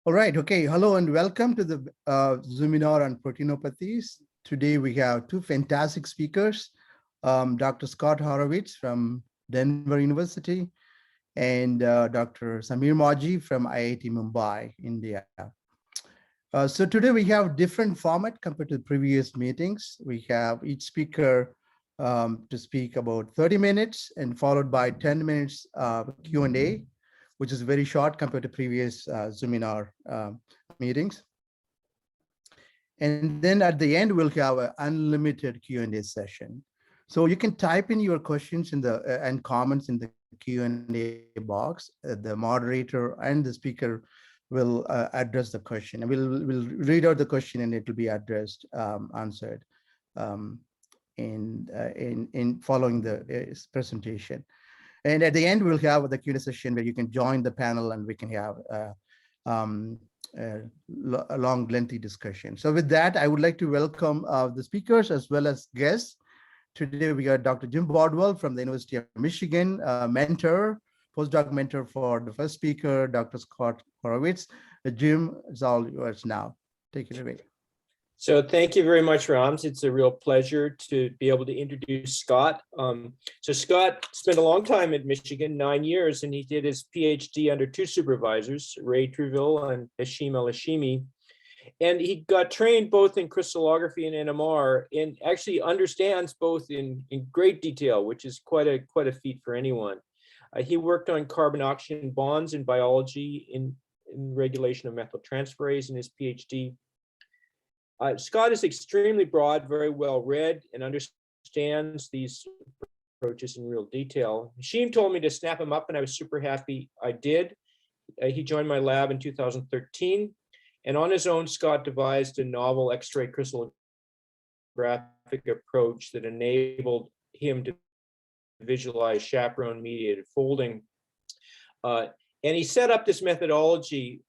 All right. Okay. Hello and welcome to the ZOOMinar on proteinopathies. Today we have two fantastic speakers, Dr. Scott Horowitz from Denver University and Dr. Samir Maji from IIT Mumbai, India. So today we have different format compared to the previous meetings. We have each speaker to speak about 30 minutes and followed by 10 minutes Q&A, which is very short compared to previous ZOOMinar meetings. And then at the end, we'll have an unlimited Q&A session. So you can type in your questions in the and comments in the Q&A box. The moderator and the speaker will address the question. And we'll read out the question and it will be addressed, answered in following the presentation. And at the end, we'll have the Q&A session where you can join the panel and we can have a long, lengthy discussion. So with that, I would like to welcome the speakers as well as guests. Today, we got Dr. Jim Bardwell from the University of Michigan, mentor, postdoc mentor for the first speaker, Dr. Scott Horowitz. Jim, it's all yours now. Take it away. So thank you very much, Rams. It's a real pleasure to be able to introduce Scott. So Scott spent a long time at Michigan, 9 years, and he did his PhD under two supervisors, Ray Truville and Hashim El-Hashimi. And he got trained both in crystallography and NMR, and actually understands both in great detail, which is quite a feat for anyone. He worked on carbon oxygen bonds in biology in regulation of methyltransferase in his PhD. Scott is extremely broad, very well read, and understands these approaches in real detail. Hashim told me to snap him up, and I was super happy I did. He joined my lab in 2013, and on his own, Scott devised a novel X-ray crystallographic approach that enabled him to visualize chaperone-mediated folding. And he set up this methodology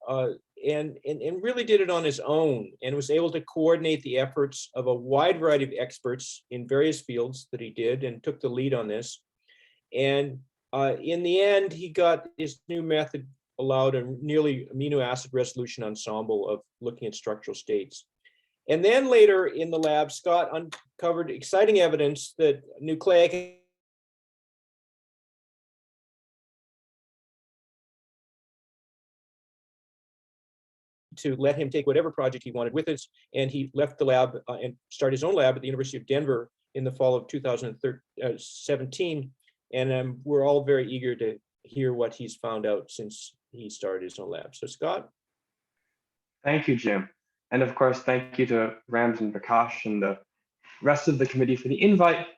and really did it on his own, and was able to coordinate the efforts of a wide variety of experts in various fields that he did, and took the lead on this. And in the end, he got his new method allowed a nearly amino acid resolution ensemble of looking at structural states. And then later in the lab, Scott uncovered exciting evidence that nucleic to let him take whatever project he wanted with us. And he left the lab and started his own lab at the University of Denver in the fall of 2017. And we're all very eager to hear what he's found out since he started his own lab. So Scott. Thank you, Jim. And of course, thank you to Rams and Prakash and the rest of the committee for the invite.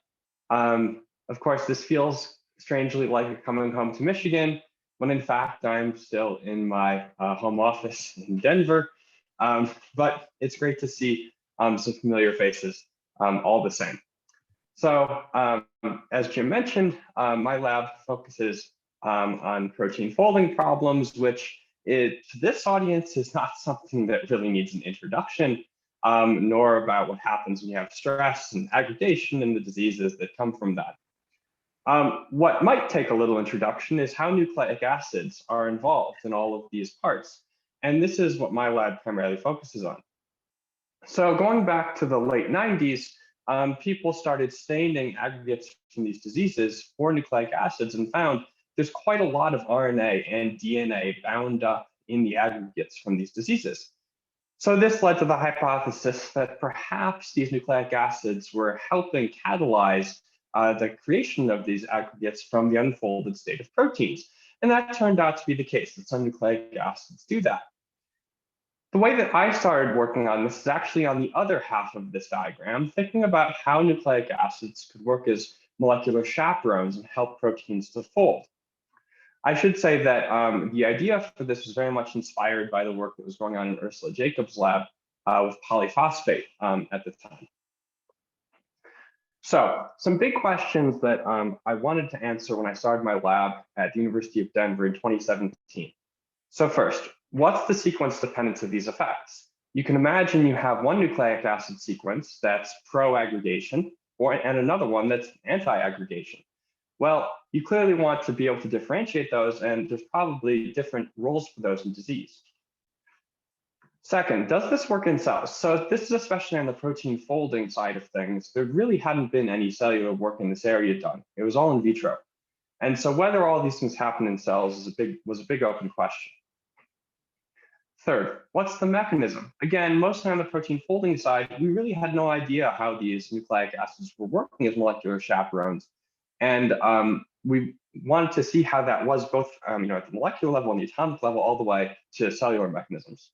Of course, this feels strangely like coming home to Michigan, when in fact I'm still in my home office in Denver. But it's great to see some familiar faces all the same. So as Jim mentioned, my lab focuses on protein folding problems, which to this audience is not something that really needs an introduction, nor about what happens when you have stress and aggregation and the diseases that come from that. What might take a little introduction is how nucleic acids are involved in all of these parts. And this is what my lab primarily focuses on. So going back to the late 90s, people started staining aggregates from these diseases for nucleic acids and found there's quite a lot of RNA and DNA bound up in the aggregates from these diseases. So this led to the hypothesis that perhaps these nucleic acids were helping catalyze the creation of these aggregates from the unfolded state of proteins. And that turned out to be the case, that some nucleic acids do that. The way that I started working on this is actually on the other half of this diagram, thinking about how nucleic acids could work as molecular chaperones and help proteins to fold. I should say that the idea for this was very much inspired by the work that was going on in Ursula Jacobs' lab with polyphosphate at the time. So some big questions that I wanted to answer when I started my lab at the University of Denver in 2017. So first, what's the sequence dependence of these effects? You can imagine you have one nucleic acid sequence that's pro-aggregation and another one that's anti-aggregation. Well, you clearly want to be able to differentiate those, and there's probably different roles for those in disease. Second, does this work in cells? So this is especially on the protein folding side of things. There really hadn't been any cellular work in this area done. It was all in vitro. And so whether all these things happen in cells was a big open question. Third, what's the mechanism? Again, mostly on the protein folding side, we really had no idea how these nucleic acids were working as molecular chaperones. And we wanted to see how that was both at the molecular level and the atomic level, all the way to cellular mechanisms.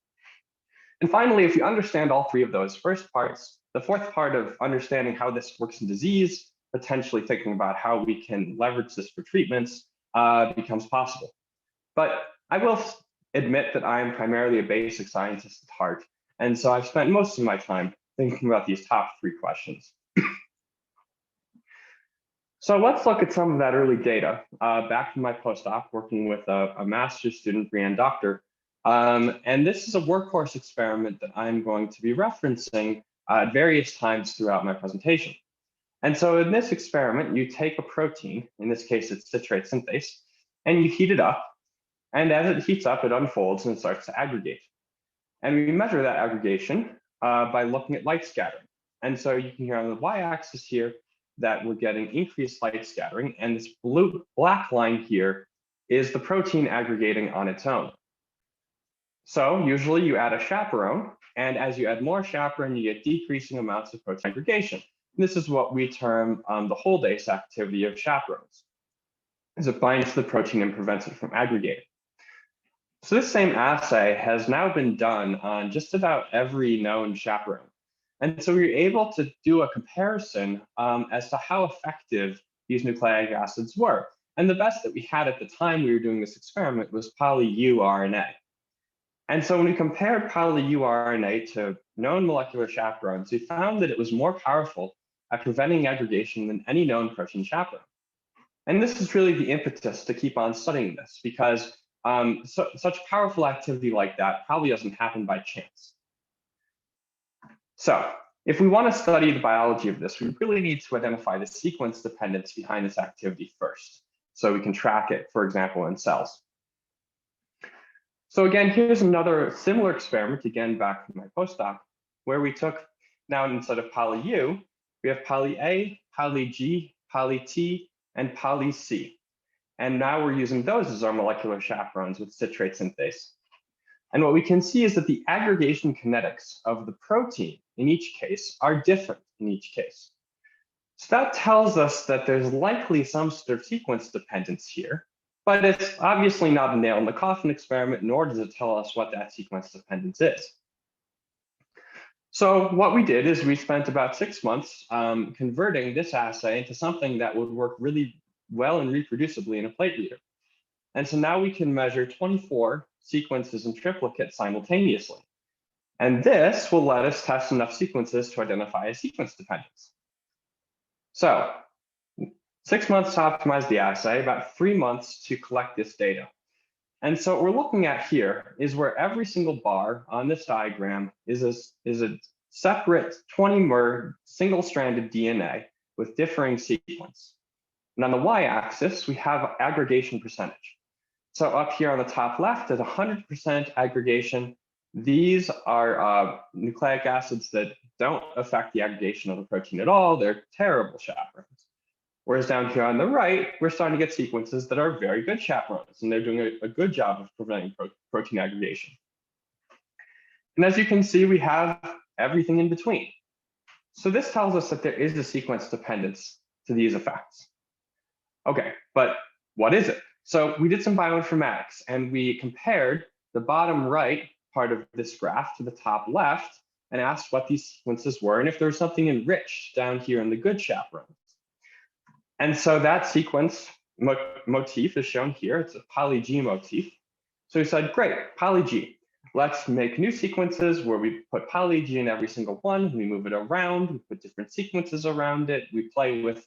And finally, if you understand all three of those first parts, the fourth part of understanding how this works in disease, potentially thinking about how we can leverage this for treatments, becomes possible. But I will admit that I am primarily a basic scientist at heart. And so I've spent most of my time thinking about these top three questions. So let's look at some of that early data. Back from my postdoc, working with a master's student, Brianne Doctor. And this is a workhorse experiment that I'm going to be referencing at various times throughout my presentation. And so in this experiment, you take a protein, in this case, it's citrate synthase, and you heat it up. And as it heats up, it unfolds and starts to aggregate. And we measure that aggregation by looking at light scattering. And so you can hear on the y-axis here that we're getting increased light scattering. And this black line here is the protein aggregating on its own. So usually you add a chaperone, and as you add more chaperone, you get decreasing amounts of protein aggregation. This is what we term the whole base activity of chaperones, as it binds to the protein and prevents it from aggregating. So this same assay has now been done on just about every known chaperone. And so we were able to do a comparison as to how effective these nucleic acids were. And the best that we had at the time we were doing this experiment was poly-U-RNA. And so when we compared poly-U-RNA to known molecular chaperones, we found that it was more powerful at preventing aggregation than any known protein chaperone. And this is really the impetus to keep on studying this, because such powerful activity like that probably doesn't happen by chance. So if we want to study the biology of this, we really need to identify the sequence dependence behind this activity first, so we can track it, for example, in cells. So again, here's another similar experiment, again, back from my postdoc, where we took, now instead of poly-U, we have poly-A, poly-G, poly-T, and poly-C. And now we're using those as our molecular chaperones with citrate synthase. And what we can see is that the aggregation kinetics of the protein in each case are different in each case. So that tells us that there's likely some sort of sequence dependence here, but it's obviously not a nail in the coffin experiment, nor does it tell us what that sequence dependence is. So what we did is we spent about 6 months converting this assay into something that would work really well and reproducibly in a plate reader. And so now we can measure 24 sequences and triplicates simultaneously. And this will let us test enough sequences to identify a sequence dependence. So 6 months to optimize the assay, about 3 months to collect this data. And so what we're looking at here is where every single bar on this diagram is a separate 20-mer single-stranded DNA with differing sequence. And on the y-axis, we have aggregation percentage. So up here on the top left is 100% aggregation. These are nucleic acids that don't affect the aggregation of the protein at all. They're terrible chaperones. Whereas down here on the right, we're starting to get sequences that are very good chaperones, and they're doing a good job of preventing protein aggregation. And as you can see, we have everything in between. So this tells us that there is a sequence dependence to these effects. Okay, but what is it? So we did some bioinformatics, and we compared the bottom right part of this graph to the top left and asked what these sequences were and if there was something enriched down here in the good chaperones. And so that sequence motif is shown here. It's a poly-G motif. So we said, great, poly-G. Let's make new sequences where we put poly-G in every single one. We move it around. We put different sequences around it. We play with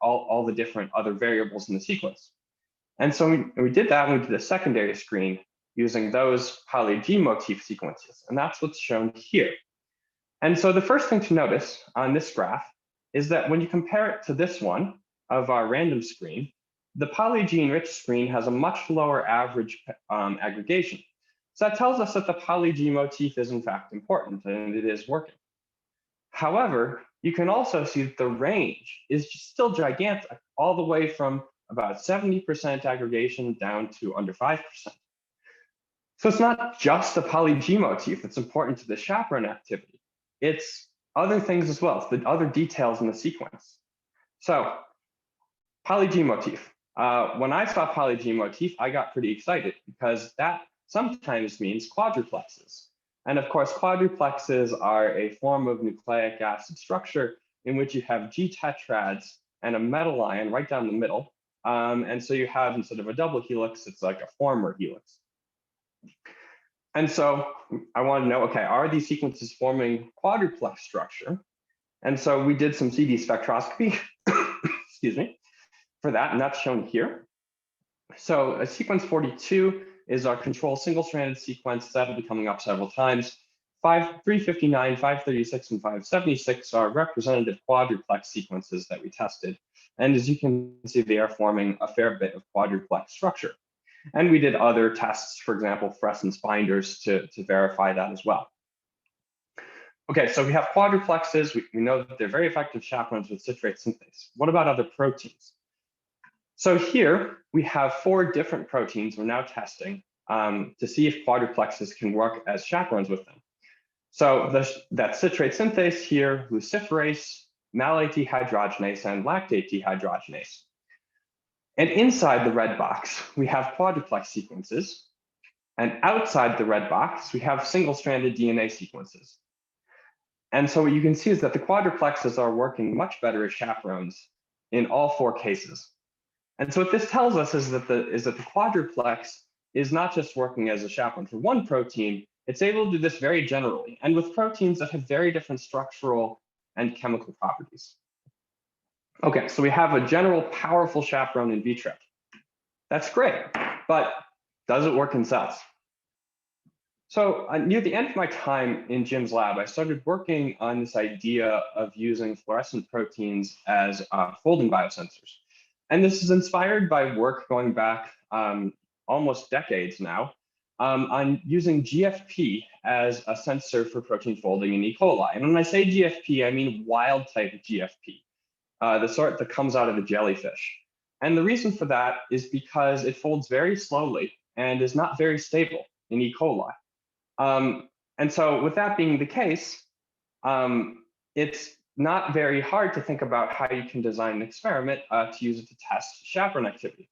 all the different other variables in the sequence. And so we did that, and we did a secondary screen using those poly-G motif sequences. And that's what's shown here. And so the first thing to notice on this graph is that when you compare it to this one of our random screen, the poly-G enriched screen has a much lower average aggregation. So that tells us that the poly-G motif is in fact important and it is working. However, you can also see that the range is still gigantic, all the way from about 70% aggregation down to under 5%. So it's not just the poly-G motif that's important to the chaperone activity. It's other things as well. It's the other details in the sequence. So poly-G motif. When I saw poly-G motif, I got pretty excited because that sometimes means quadruplexes. And of course, quadruplexes are a form of nucleic acid structure in which you have G tetrads and a metal ion right down the middle. And so you have, instead of a double helix, it's like a former helix. And so I want to know, okay, are these sequences forming quadruplex structure? And so we did some CD spectroscopy, excuse me, for that, and that's shown here. So a sequence 42 is our control single-stranded sequence that'll be coming up several times. 359, 536, and 576 are representative quadruplex sequences that we tested. And as you can see, they are forming a fair bit of quadruplex structure. And we did other tests, for example, fluorescence binders to verify that as well. Okay, so we have quadruplexes. We know that they're very effective chaperones with citrate synthase. What about other proteins? So here we have 4 different proteins we're now testing to see if quadruplexes can work as chaperones with them. So that citrate synthase here, luciferase, malate dehydrogenase, and lactate dehydrogenase. And inside the red box, we have quadruplex sequences. And outside the red box, we have single-stranded DNA sequences. And so what you can see is that the quadruplexes are working much better as chaperones in all 4 cases. And so what this tells us is that the quadruplex is not just working as a chaperone for one protein, it's able to do this very generally, and with proteins that have very different structural and chemical properties. Okay, so we have a general powerful chaperone in vitro. That's great, but does it work in cells? So near the end of my time in Jim's lab, I started working on this idea of using fluorescent proteins as folding biosensors. And this is inspired by work going back almost decades now on using GFP as a sensor for protein folding in E. coli. And when I say GFP, I mean wild type GFP, the sort that comes out of a jellyfish. And the reason for that is because it folds very slowly and is not very stable in E. coli. And so with that being the case, it's not very hard to think about how you can design an experiment to use it to test chaperone activity,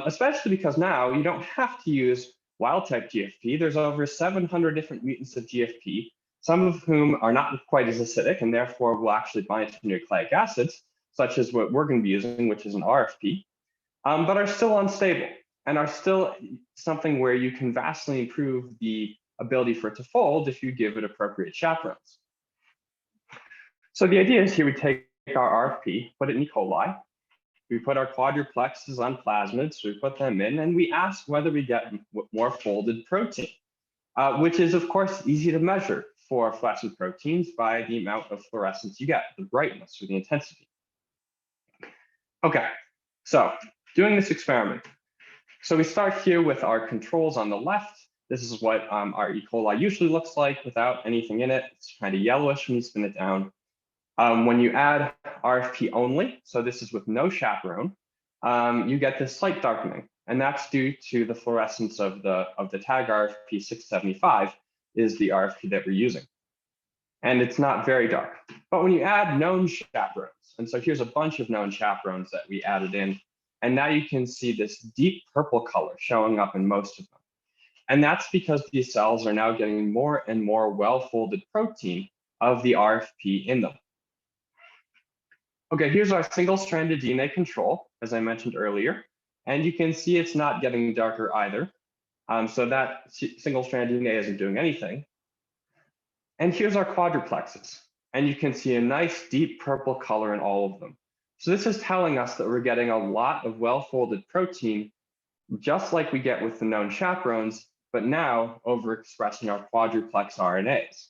especially because now you don't have to use wild type GFP. There's over 700 different mutants of GFP, some of whom are not quite as acidic and therefore will actually bind to nucleic acids, such as what we're going to be using, which is an RFP, but are still unstable and are still something where you can vastly improve the ability for it to fold if you give it appropriate chaperones. So the idea is here we take our RFP, put it in E. coli, we put our quadruplexes on plasmids, we put them in, and we ask whether we get more folded protein, which is of course easy to measure for fluorescent proteins by the amount of fluorescence you get, the brightness or the intensity. Okay, so doing this experiment. So we start here with our controls on the left. This is what our E. coli usually looks like without anything in it. It's kind of yellowish when you spin it down. When you add RFP only, so this is with no chaperone, you get this slight darkening, and that's due to the fluorescence of the tag RFP 675 is the RFP that we're using. And it's not very dark. But when you add known chaperones, and so here's a bunch of known chaperones that we added in, and now you can see this deep purple color showing up in most of them. And that's because these cells are now getting more and more well-folded protein of the RFP in them. Okay, here's our single-stranded DNA control, as I mentioned earlier. And you can see it's not getting darker either. So that single-stranded DNA isn't doing anything. And here's our quadruplexes. And you can see a nice deep purple color in all of them. So this is telling us that we're getting a lot of well-folded protein, just like we get with the known chaperones, but now overexpressing our quadruplex RNAs.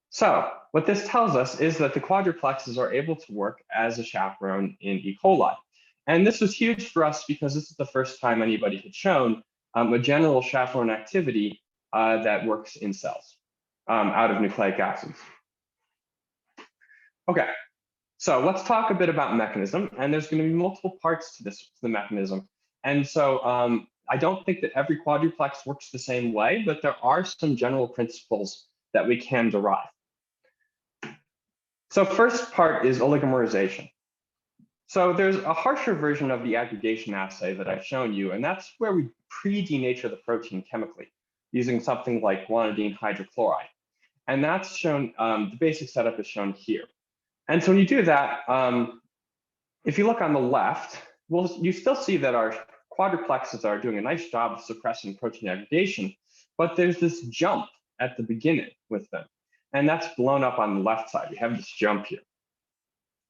So what this tells us is that the quadruplexes are able to work as a chaperone in E. coli. And this was huge for us because this is the first time anybody had shown a general chaperone activity that works in cells out of nucleic acids. Okay, so let's talk a bit about mechanism, and there's going to be multiple parts to the mechanism. And so I don't think that every quadruplex works the same way, but there are some general principles that we can derive. So first part is oligomerization. So there's a harsher version of the aggregation assay that I've shown you, and that's where we pre-denature the protein chemically using something like guanidine hydrochloride. And that's shown, the basic setup is shown here. And so when you do that, if you look on the left, you still see that our quadruplexes are doing a nice job of suppressing protein aggregation, but there's this jump at the beginning with them. And that's blown up on the left side. We have this jump here.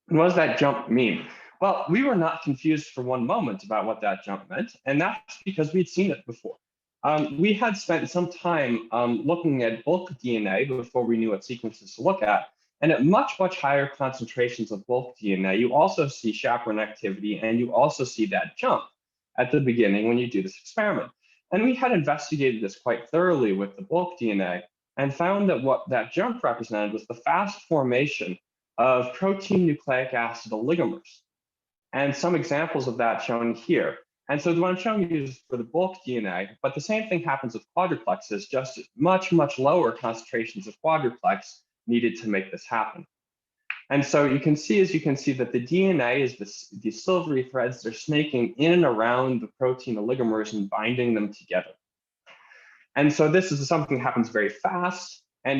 And what does that jump mean? Well, we were not confused for one moment about what that jump meant, and that's because we'd seen it before. We had spent some time looking at bulk DNA before we knew what sequences to look at, and at much, much higher concentrations of bulk DNA, you also see chaperone activity, and you also see that jump at the beginning when you do this experiment. And we had investigated this quite thoroughly with the bulk DNA and found that what that jump represented was the fast formation of protein nucleic acid oligomers. And some examples of that shown here. And so the one I'm showing you is for the bulk DNA, but the same thing happens with quadruplexes, just much, much lower concentrations of quadruplex needed to make this happen. And so you can see, that the DNA is these silvery threads, they're snaking in and around the protein oligomers and binding them together. And so this is something that happens very fast, and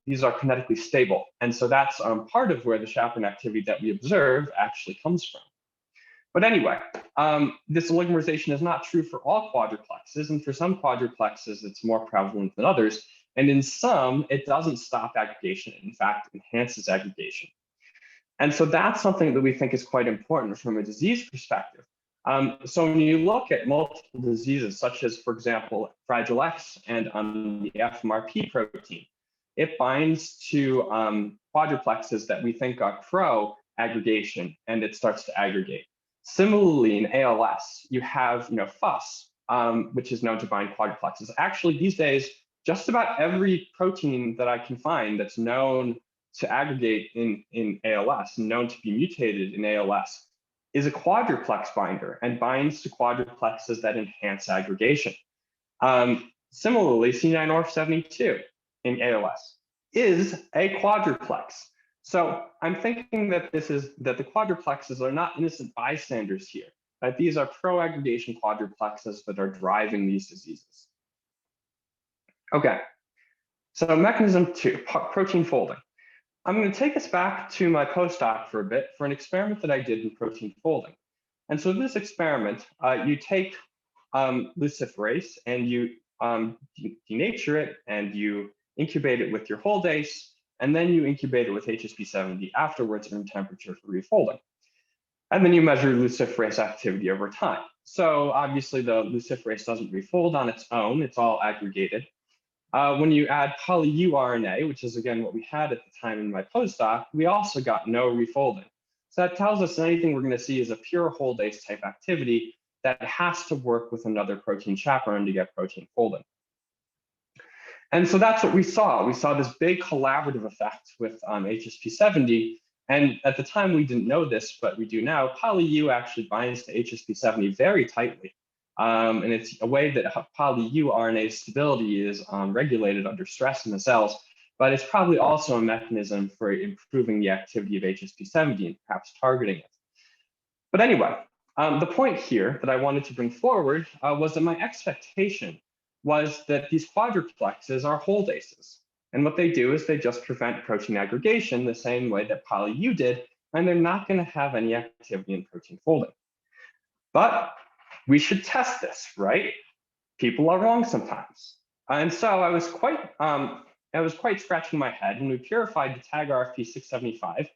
these are kinetically stable. And so that's part of where the chaperone activity that we observe actually comes from. But anyway, this oligomerization is not true for all quadruplexes, and for some quadruplexes, it's more prevalent than others. And in some, it doesn't stop aggregation. In fact, enhances aggregation. And so that's something that we think is quite important from a disease perspective. So when you look at multiple diseases, such as, for example, Fragile X and the FMRP protein, it binds to quadruplexes that we think are pro-aggregation, and it starts to aggregate. Similarly, in ALS, you have FUS, which is known to bind quadruplexes. Actually, these days, just about every protein that I can find that's known to aggregate in ALS, known to be mutated in ALS, is a quadruplex binder and binds to quadruplexes that enhance aggregation. Similarly, C9orf72 in ALS is a quadruplex. So I'm thinking that the quadruplexes are not innocent bystanders here, that these are pro-aggregation quadruplexes that are driving these diseases. Okay, so mechanism 2, protein folding. I'm going to take us back to my postdoc for a bit for an experiment that I did in protein folding. And so this experiment, you take luciferase and you denature it and you incubate it with your holdase, and then you incubate it with HSP70 afterwards at room temperature for refolding. And then you measure luciferase activity over time. So obviously the luciferase doesn't refold on its own, it's all aggregated. When you add poly-U RNA, which is again what we had at the time in my postdoc, we also got no refolding. So that tells us that anything we're going to see is a pure holdase type activity that has to work with another protein chaperone to get protein folding. And so that's what we saw. We saw this big collaborative effect with HSP70. And at the time, we didn't know this, but we do now. Poly-U actually binds to HSP70 very tightly. And it's a way that poly-U RNA stability is regulated under stress in the cells, but it's probably also a mechanism for improving the activity of HSP70 and perhaps targeting it. But anyway, the point here that I wanted to bring forward was that my expectation was that these quadruplexes are holdases. And what they do is they just prevent protein aggregation the same way that poly-U did, and they're not going to have any activity in protein folding. But we should test this, right? People are wrong sometimes. And so I was quite scratching my head when we purified the tag RFP675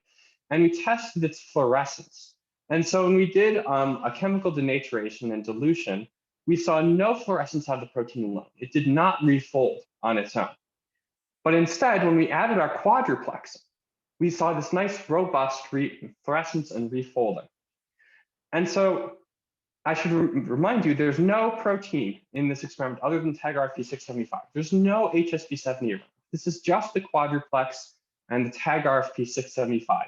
and we tested its fluorescence. And so when we did a chemical denaturation and dilution, we saw no fluorescence out of the protein alone. It did not refold on its own. But instead, when we added our quadruplex, we saw this nice robust fluorescence and refolding. And so I should remind you, there's no protein in this experiment other than tag RFP675. There's no HSP70. This is just the quadriplex and the tag RFP675.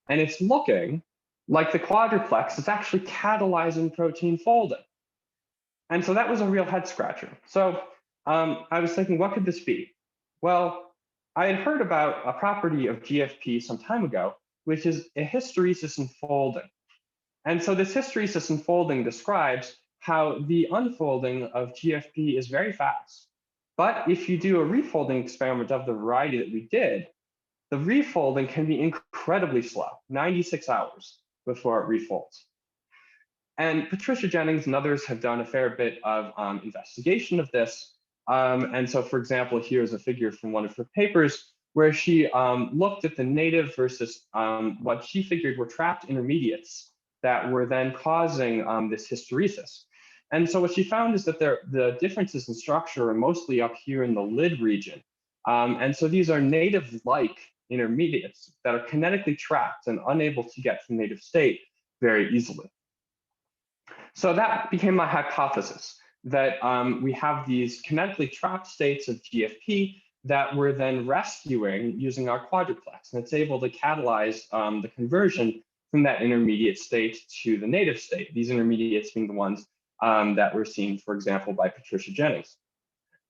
And it's looking like the quadriplex is actually catalyzing protein folding. And so that was a real head scratcher. So I was thinking, what could this be? Well, I had heard about a property of GFP some time ago, which is a hysteresis and folding. And so this hysteresis and folding describes how the unfolding of GFP is very fast. But if you do a refolding experiment of the variety that we did, the refolding can be incredibly slow, 96 hours before it refolds. And Patricia Jennings and others have done a fair bit of investigation of this. And so, for example, here's a figure from one of her papers where she looked at the native versus what she figured were trapped intermediates that were then causing this hysteresis. And so what she found is that the differences in structure are mostly up here in the lid region. And so these are native-like intermediates that are kinetically trapped and unable to get from native state very easily. So that became my hypothesis, that we have these kinetically trapped states of GFP that we're then rescuing using our quadriplex. And it's able to catalyze the conversion from that intermediate state to the native state, these intermediates being the ones that were seen, for example, by Patricia Jennings.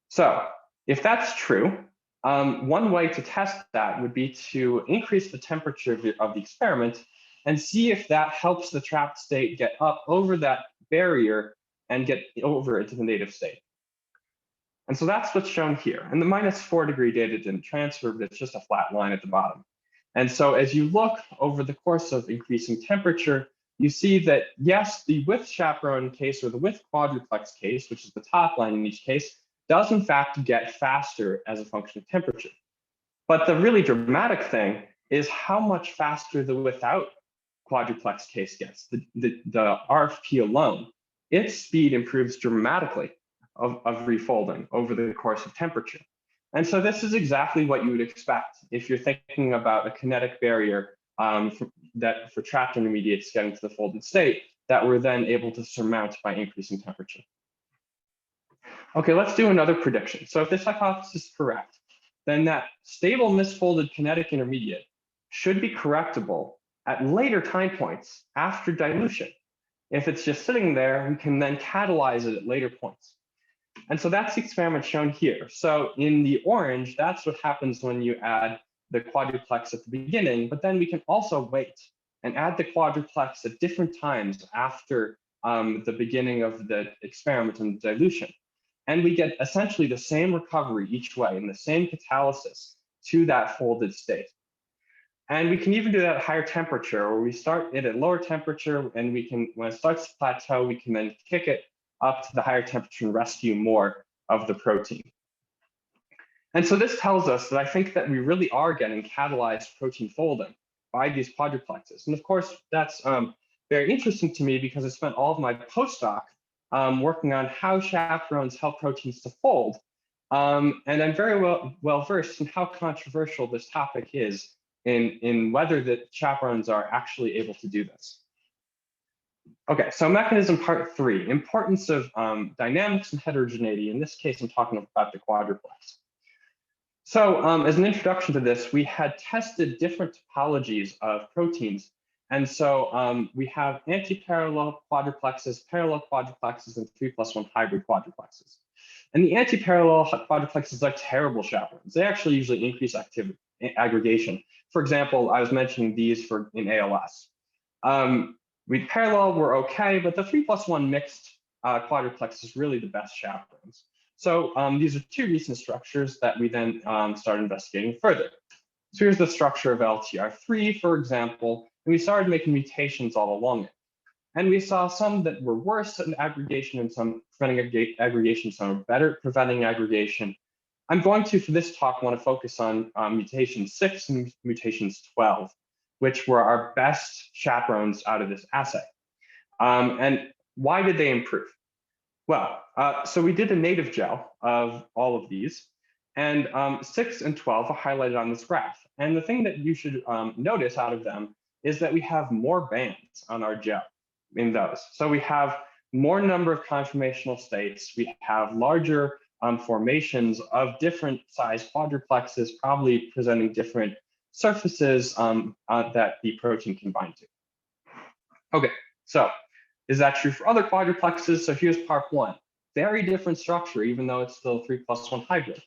So if that's true, one way to test that would be to increase the temperature of the experiment and see if that helps the trapped state get up over that barrier and get over into the native state. And so that's what's shown here. And the -4 degree data didn't transfer, but it's just a flat line at the bottom. And so as you look over the course of increasing temperature, you see that, yes, the with chaperone case or the with quadriplex case, which is the top line in each case, does in fact get faster as a function of temperature. But the really dramatic thing is how much faster the without quadriplex case gets. The RFP alone, its speed improves dramatically of refolding over the course of temperature. And so this is exactly what you would expect if you're thinking about a kinetic barrier for trapped intermediates getting to the folded state that we're then able to surmount by increasing temperature. Okay, let's do another prediction. So if this hypothesis is correct, then that stable misfolded kinetic intermediate should be correctable at later time points after dilution. If it's just sitting there, we can then catalyze it at later points. And so that's the experiment shown here. So in the orange, that's what happens when you add the quadriplex at the beginning, but then we can also wait and add the quadriplex at different times after the beginning of the experiment and the dilution. And we get essentially the same recovery each way and the same catalysis to that folded state. And we can even do that at higher temperature, where we start it at lower temperature, and we can, when it starts to plateau, we can then kick it up to the higher temperature and rescue more of the protein. And so this tells us that I think that we really are getting catalyzed protein folding by these quadruplexes. And of course, that's very interesting to me because I spent all of my postdoc working on how chaperones help proteins to fold. And I'm very well versed in how controversial this topic is in whether the chaperones are actually able to do this. Okay, so mechanism part 3, importance of dynamics and heterogeneity. In this case, I'm talking about the quadriplex. So as an introduction to this, we had tested different topologies of proteins. And so we have anti-parallel quadruplexes, parallel quadruplexes, and 3+1 hybrid quadruplexes. And the anti-parallel quadruplexes are terrible chaperones. They actually usually increase activity, aggregation. For example, I was mentioning these in ALS. With parallel, we're okay, but the 3+1 mixed quadruplex is really the best chaperones. So these are 2 recent structures that we then started investigating further. So here's the structure of LTR3, for example, and we started making mutations all along it. And we saw some that were worse in aggregation and some preventing aggregation, some are better preventing aggregation. I'm going to, for this talk, want to focus on mutation 6 and mutations 12, which were our best chaperones out of this assay. And why did they improve? Well, so we did a native gel of all of these, and 6 and 12 are highlighted on this graph. And the thing that you should notice out of them is that we have more bands on our gel in those. So we have more number of conformational states. We have larger formations of different size quadruplexes, probably presenting different surfaces that the protein can bind to. Okay, so is that true for other quadruplexes? So here's part one. Very different structure, even though it's still 3+1 hybrid.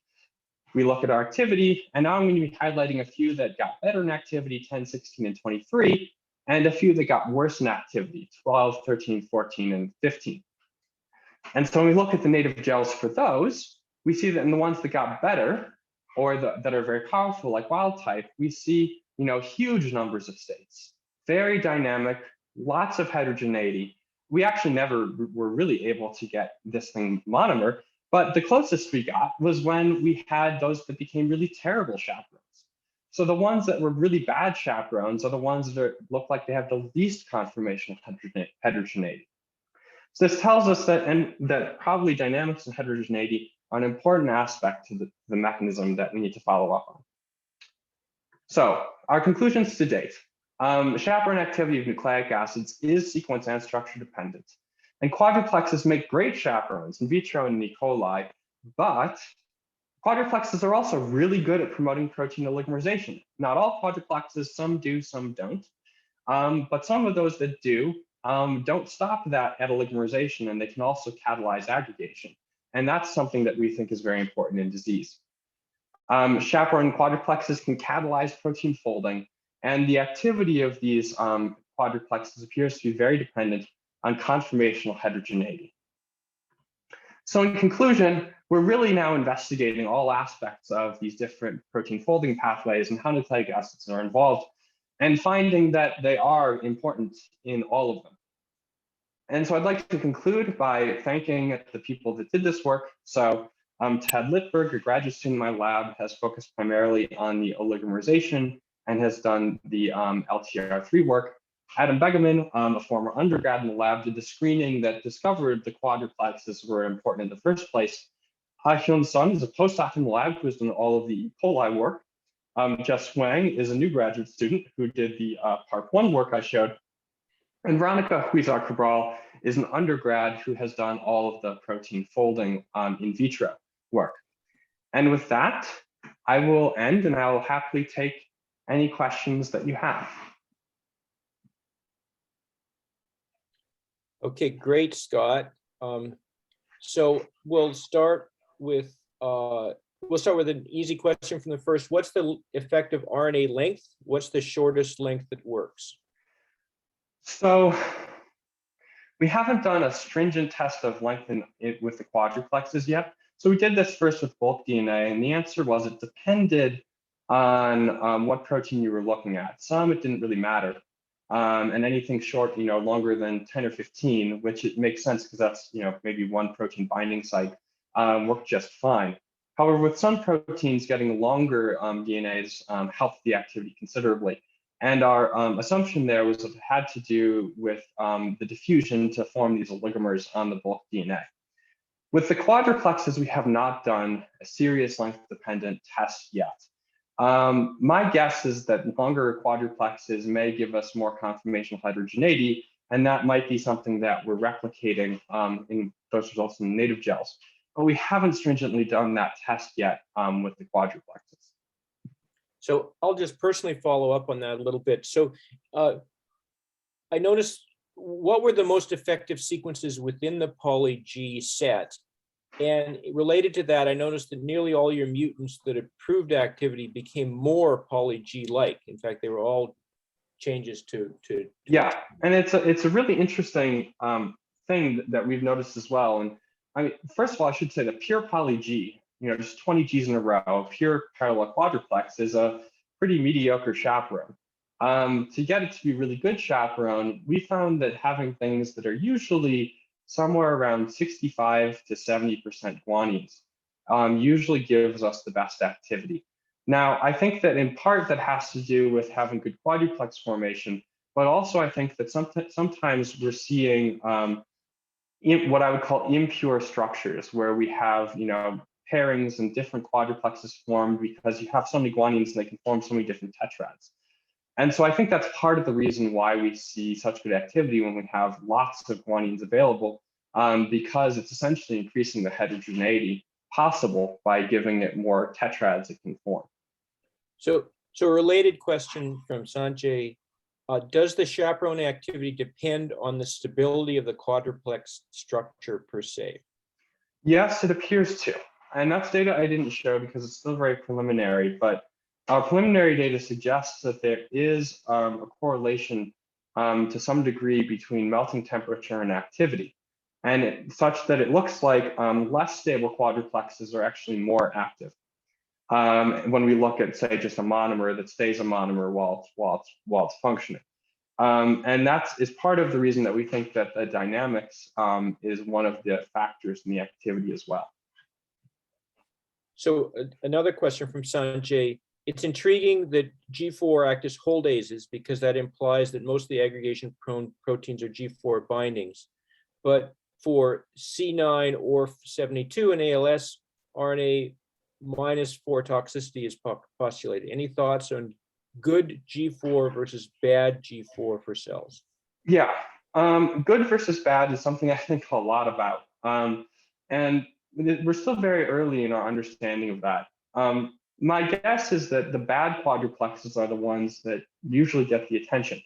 We look at our activity, and now I'm going to be highlighting a few that got better in activity, 10, 16, and 23, and a few that got worse in activity, 12, 13, 14, and 15. And so when we look at the native gels for those, we see that in the ones that got better, or that are very powerful, like wild type, we see huge numbers of states, very dynamic, lots of heterogeneity. We actually never were really able to get this thing monomer, but the closest we got was when we had those that became really terrible chaperones. So the ones that were really bad chaperones are the ones that look like they have the least conformational heterogeneity. So this tells us that probably dynamics and heterogeneity are an important aspect to the mechanism that we need to follow up on. So our conclusions to date. Chaperone activity of nucleic acids is sequence and structure dependent. And quadruplexes make great chaperones in vitro and in E. coli, but quadruplexes are also really good at promoting protein oligomerization. Not all quadruplexes, some do, some don't. But some of those that do don't stop that at oligomerization, and they can also catalyze aggregation. And that's something that we think is very important in disease. Chaperone quadruplexes can catalyze protein folding, and the activity of these quadruplexes appears to be very dependent on conformational heterogeneity. So in conclusion, we're really now investigating all aspects of these different protein folding pathways and how nucleic acids are involved, and finding that they are important in all of them. And so I'd like to conclude by thanking the people that did this work. So Ted Littberg, a graduate student in my lab, has focused primarily on the oligomerization and has done the LTR3 work. Adam Begeman, a former undergrad in the lab, did the screening that discovered the quadruplexes were important in the first place. Ha-Hyun Sun is a postdoc in the lab who has done all of the E. coli work. Jess Wang is a new graduate student who did the part 1 work I showed. And Veronica Huizar-Cabral is an undergrad who has done all of the protein folding in vitro work. And with that, I will end, and I will happily take any questions that you have. Okay, great, Scott. So we'll start with an easy question from the first. What's the effective RNA length? What's the shortest length that works? So we haven't done a stringent test of length with the quadruplexes yet. So we did this first with bulk DNA, and the answer was it depended on what protein you were looking at. Some it didn't really matter. And anything short, longer than 10 or 15, which it makes sense because that's, maybe one protein binding site, worked just fine. However, with some proteins, getting longer DNAs helped the activity considerably. And our assumption there was that it had to do with the diffusion to form these oligomers on the bulk DNA. With the quadruplexes, we have not done a serious length-dependent test yet. My guess is that longer quadruplexes may give us more conformational heterogeneity, and that might be something that we're replicating in those results in native gels. But we haven't stringently done that test yet with the quadruplexes. So I'll just personally follow up on that a little bit. So I noticed, what were the most effective sequences within the poly-G set? And related to that, I noticed that nearly all your mutants that improved activity became more poly-G-like. In fact, they were all changes to yeah, and it's a really interesting thing that we've noticed as well. And I mean, first of all, I should say that pure poly-G, just 20 Gs in a row, pure parallel quadruplex is a pretty mediocre chaperone. To get it to be really good chaperone, we found that having things that are usually somewhere around 65 to 70% guanines usually gives us the best activity. Now, I think that in part that has to do with having good quadruplex formation, but also I think that sometimes we're seeing what I would call impure structures, where we have pairings and different quadruplexes formed because you have so many guanines and they can form so many different tetrads. And so I think that's part of the reason why we see such good activity when we have lots of guanines available, because it's essentially increasing the heterogeneity possible by giving it more tetrads it can form. So a related question from Sanjay. Does the chaperone activity depend on the stability of the quadriplex structure per se? Yes, it appears to. And that's data I didn't show because it's still very preliminary, but our preliminary data suggests that there is a correlation to some degree between melting temperature and activity, and such that it looks like less stable quadruplexes are actually more active. When we look at, say, just a monomer that stays a monomer while it's functioning. And that is part of the reason that we think that the dynamics is one of the factors in the activity as well. So another question from Sanjay. It's intriguing that G4 act as holdases because that implies that most of the aggregation prone proteins are G4 bindings. But for C9 or 72 in ALS, RNA -4 toxicity is postulated. Any thoughts on good G4 versus bad G4 for cells? Yeah, good versus bad is something I think a lot about. And we're still very early in our understanding of that. My guess is that the bad quadruplexes are the ones that usually get the attention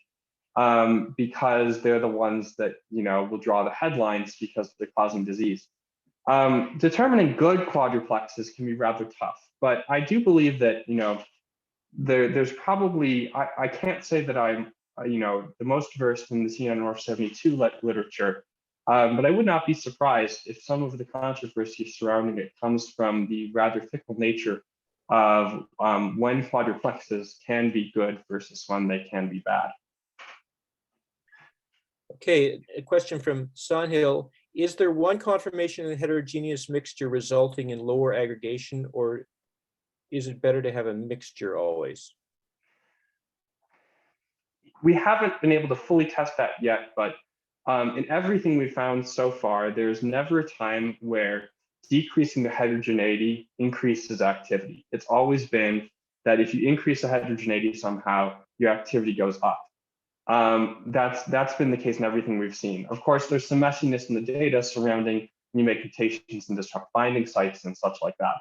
because they're the ones that will draw the headlines because they're causing disease. Determining good quadruplexes can be rather tough, but I do believe that there's probably I can't say that I'm the most versed in the C9orf72 literature, but I would not be surprised if some of the controversy surrounding it comes from the rather fickle nature of when quadruplexes can be good versus when they can be bad. Okay, a question from Sunhill. Is there one conformation in the heterogeneous mixture resulting in lower aggregation, or is it better to have a mixture always? We haven't been able to fully test that yet, but in everything we've found so far, there's never a time where decreasing the heterogeneity increases activity. It's always been that if you increase the heterogeneity somehow, your activity goes up. That's been the case in everything we've seen. Of course, there's some messiness in the data surrounding when you make mutations and disrupt binding sites and such like that.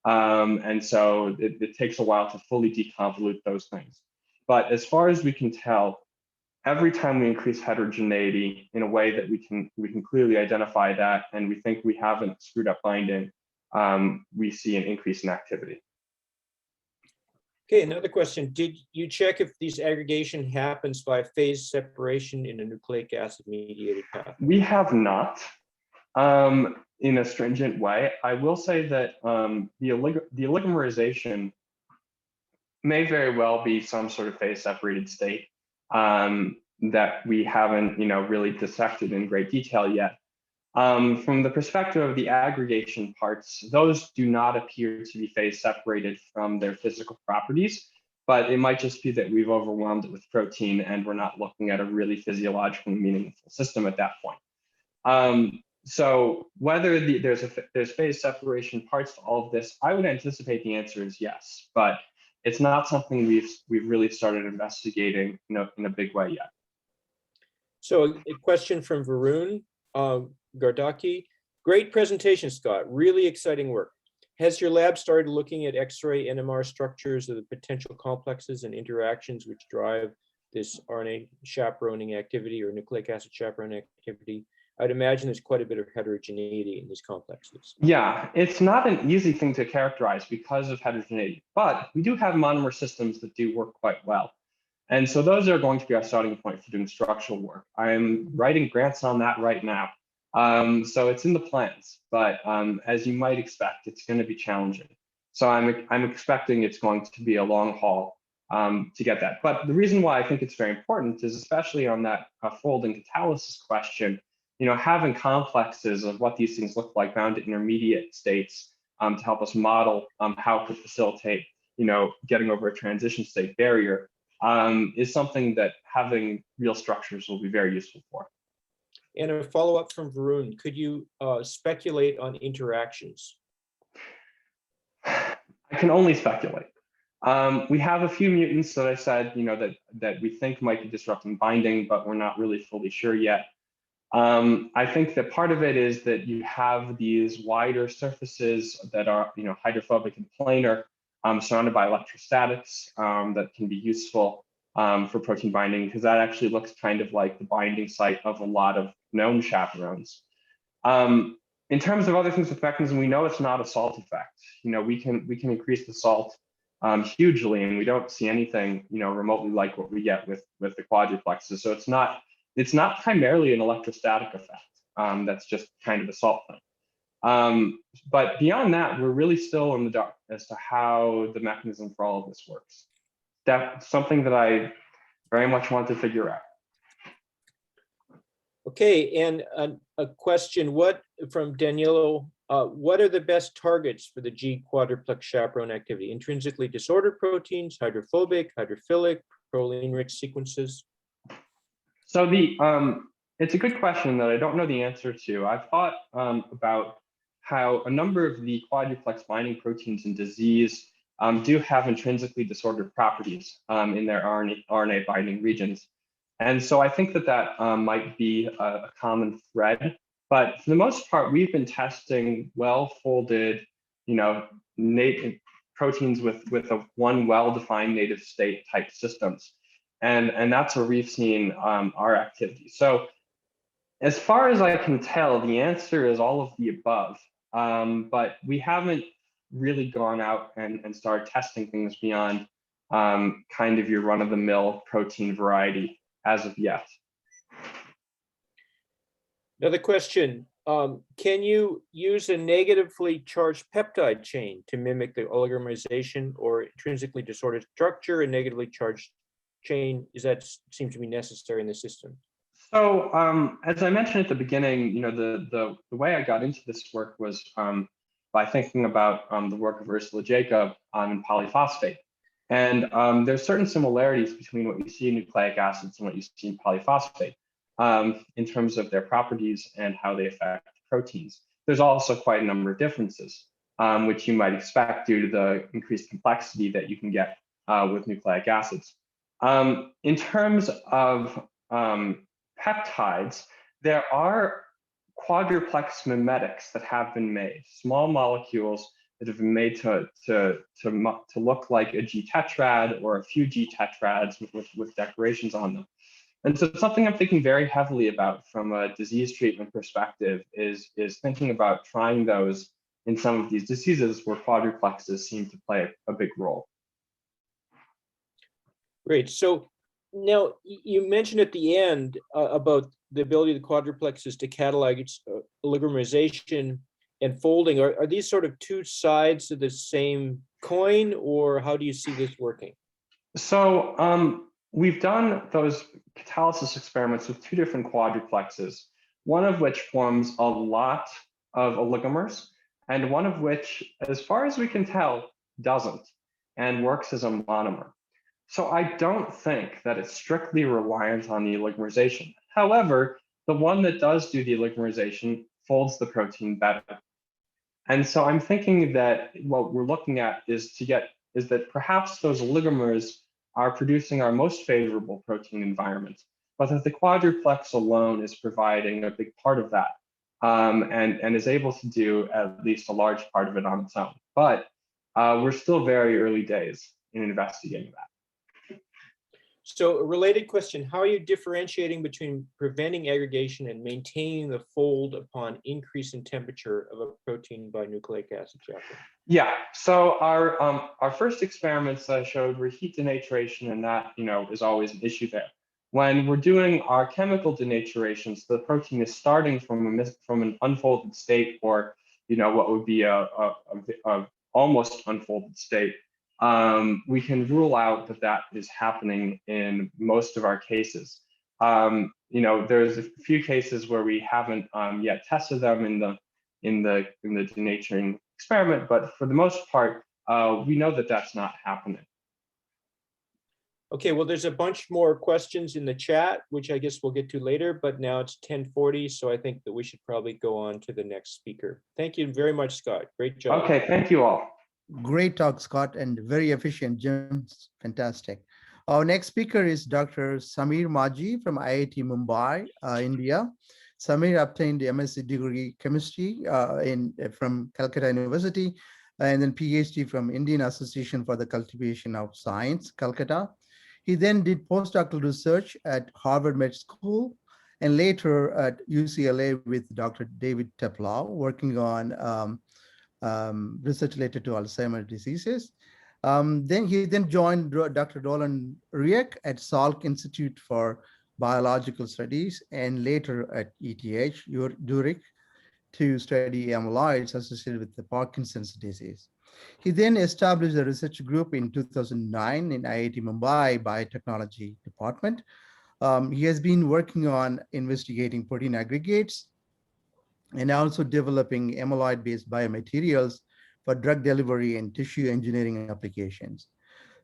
And so it takes a while to fully deconvolute those things. But as far as we can tell, every time we increase heterogeneity in a way that we can clearly identify that, and we think we haven't screwed up binding, we see an increase in activity. Okay, another question. Did you check if this aggregation happens by phase separation in a nucleic acid mediated path? We have not in a stringent way. I will say that the oligomerization may very well be some sort of phase separated state that we haven't really dissected in great detail yet. From the perspective of the aggregation parts, those do not appear to be phase separated from their physical properties, but it might just be that we've overwhelmed it with protein and we're not looking at a really physiologically meaningful system at that point. So whether there's phase separation parts to all of this, I would anticipate the answer is yes, but it's not something we've really started investigating in a big way yet. So a question from Varun Gardaki. Great presentation, Scott. Really exciting work. Has your lab started looking at X-ray NMR structures of the potential complexes and interactions which drive this RNA chaperoning activity or nucleic acid chaperone activity? I'd imagine there's quite a bit of heterogeneity in these complexes. Yeah, it's not an easy thing to characterize because of heterogeneity, but we do have monomer systems that do work quite well. And so those are going to be our starting point for doing structural work. I'm writing grants on that right now. So it's in the plans, but as you might expect, it's going to be challenging. So I'm expecting it's going to be a long haul to get that. But the reason why I think it's very important is especially on that folding catalysis question, having complexes of what these things look like bound to intermediate states to help us model how it could facilitate, getting over a transition state barrier is something that having real structures will be very useful for. And a follow-up from Varun, could you speculate on interactions? I can only speculate. We have a few mutants that I said, that we think might be disrupting binding, but we're not really fully sure yet. I think that part of it is that you have these wider surfaces that are, hydrophobic and planar, surrounded by electrostatics that can be useful for protein binding, because that actually looks kind of like the binding site of a lot of known chaperones. In terms of other things with mechanism, we know it's not a salt effect. We can increase the salt hugely, and we don't see anything, remotely like what we get with the quadruplexes. So it's not primarily an electrostatic effect. That's just kind of a salt thing. But beyond that, we're really still in the dark as to how the mechanism for all of this works. That's something that I very much want to figure out. Okay, and a question from Danielo, what are the best targets for the G quadriplex chaperone activity? Intrinsically disordered proteins, hydrophobic, hydrophilic, proline-rich sequences? So it's a good question that I don't know the answer to. I've thought about how a number of the quadriplex binding proteins in disease do have intrinsically disordered properties in their RNA binding regions. And so I think that might be a common thread. But for the most part, we've been testing well-folded, native proteins with one well-defined native state type systems. And that's where we've seen our activity. So as far as I can tell, the answer is all of the above. But we haven't really gone out and started testing things beyond kind of your run-of-the-mill protein variety as of yet. Another question, can you use a negatively charged peptide chain to mimic the oligomerization or intrinsically disordered structure? A negatively charged chain, seems to be necessary in the system? So as I mentioned at the beginning, the way I got into this work was by thinking about the work of Ursula Jacob on polyphosphate. And there's certain similarities between what you see in nucleic acids and what you see in polyphosphate in terms of their properties and how they affect proteins. There's also quite a number of differences, which you might expect due to the increased complexity that you can get with nucleic acids. In terms of peptides, there are quadriplex mimetics that have been made, small molecules that have been made to look like a G tetrad or a few G tetrads with decorations on them. And so something I'm thinking very heavily about from a disease treatment perspective is thinking about trying those in some of these diseases where quadruplexes seem to play a big role. Great. So now you mentioned at the end about the ability of the quadruplexes to catalyze oligomerization and folding. Are these sort of two sides of the same coin, or how do you see this working? So we've done those catalysis experiments with two different quadruplexes, one of which forms a lot of oligomers, and one of which, as far as we can tell, doesn't and works as a monomer. So I don't think that it's strictly reliant on the oligomerization. However, the one that does do the oligomerization folds the protein better. And so I'm thinking that what we're looking at is that perhaps those oligomers are producing our most favorable protein environment, but that the quadruplex alone is providing a big part of that and is able to do at least a large part of it on its own. But we're still very early days in investigating that. So a related question, how are you differentiating between preventing aggregation and maintaining the fold upon increase in temperature of a protein by nucleic acid chaperone? Yeah, so our first experiments I showed were heat denaturation, and that is always an issue there. When we're doing our chemical denaturations, the protein is starting from an unfolded state, or what would be a almost unfolded state. We can rule out that is happening in most of our cases. There's a few cases where we haven't yet tested them in the denaturing experiment, but for the most part, we know that that's not happening. Okay, well, there's a bunch more questions in the chat, which I guess we'll get to later, but now it's 10:40, so I think that we should probably go on to the next speaker. Thank you very much, Scott. Great job. Okay, thank you all. Great talk, Scott, and very efficient, Jim. Fantastic. Our next speaker is Dr. Samir Maji from IIT Mumbai, India. Samir obtained MSc degree chemistry from Calcutta University, and then PhD from Indian Association for the Cultivation of Science, Calcutta. He then did postdoctoral research at Harvard Med School and later at UCLA with Dr. David Teplow, working on research related to Alzheimer's diseases. Then he joined Dr. Roland Riek at Salk Institute for Biological Studies and later at ETH, Zurich, to study amyloids associated with the Parkinson's disease. He then established a research group in 2009 in IIT Mumbai Biotechnology Department. He has been working on investigating protein aggregates and also developing amyloid-based biomaterials for drug delivery and tissue engineering applications.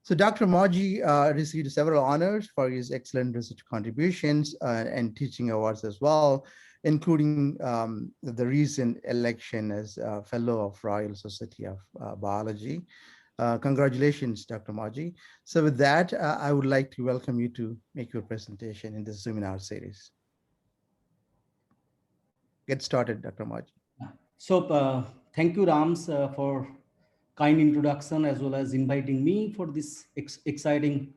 So Dr. Maji received several honors for his excellent research contributions and teaching awards as well, including the recent election as Fellow of Royal Society of Biology. Congratulations, Dr. Maji. So with that, I would like to welcome you to make your presentation in this ZOOMinar series. Get started, Dr. Maji. So thank you, Rams, for kind introduction as well as inviting me for this exciting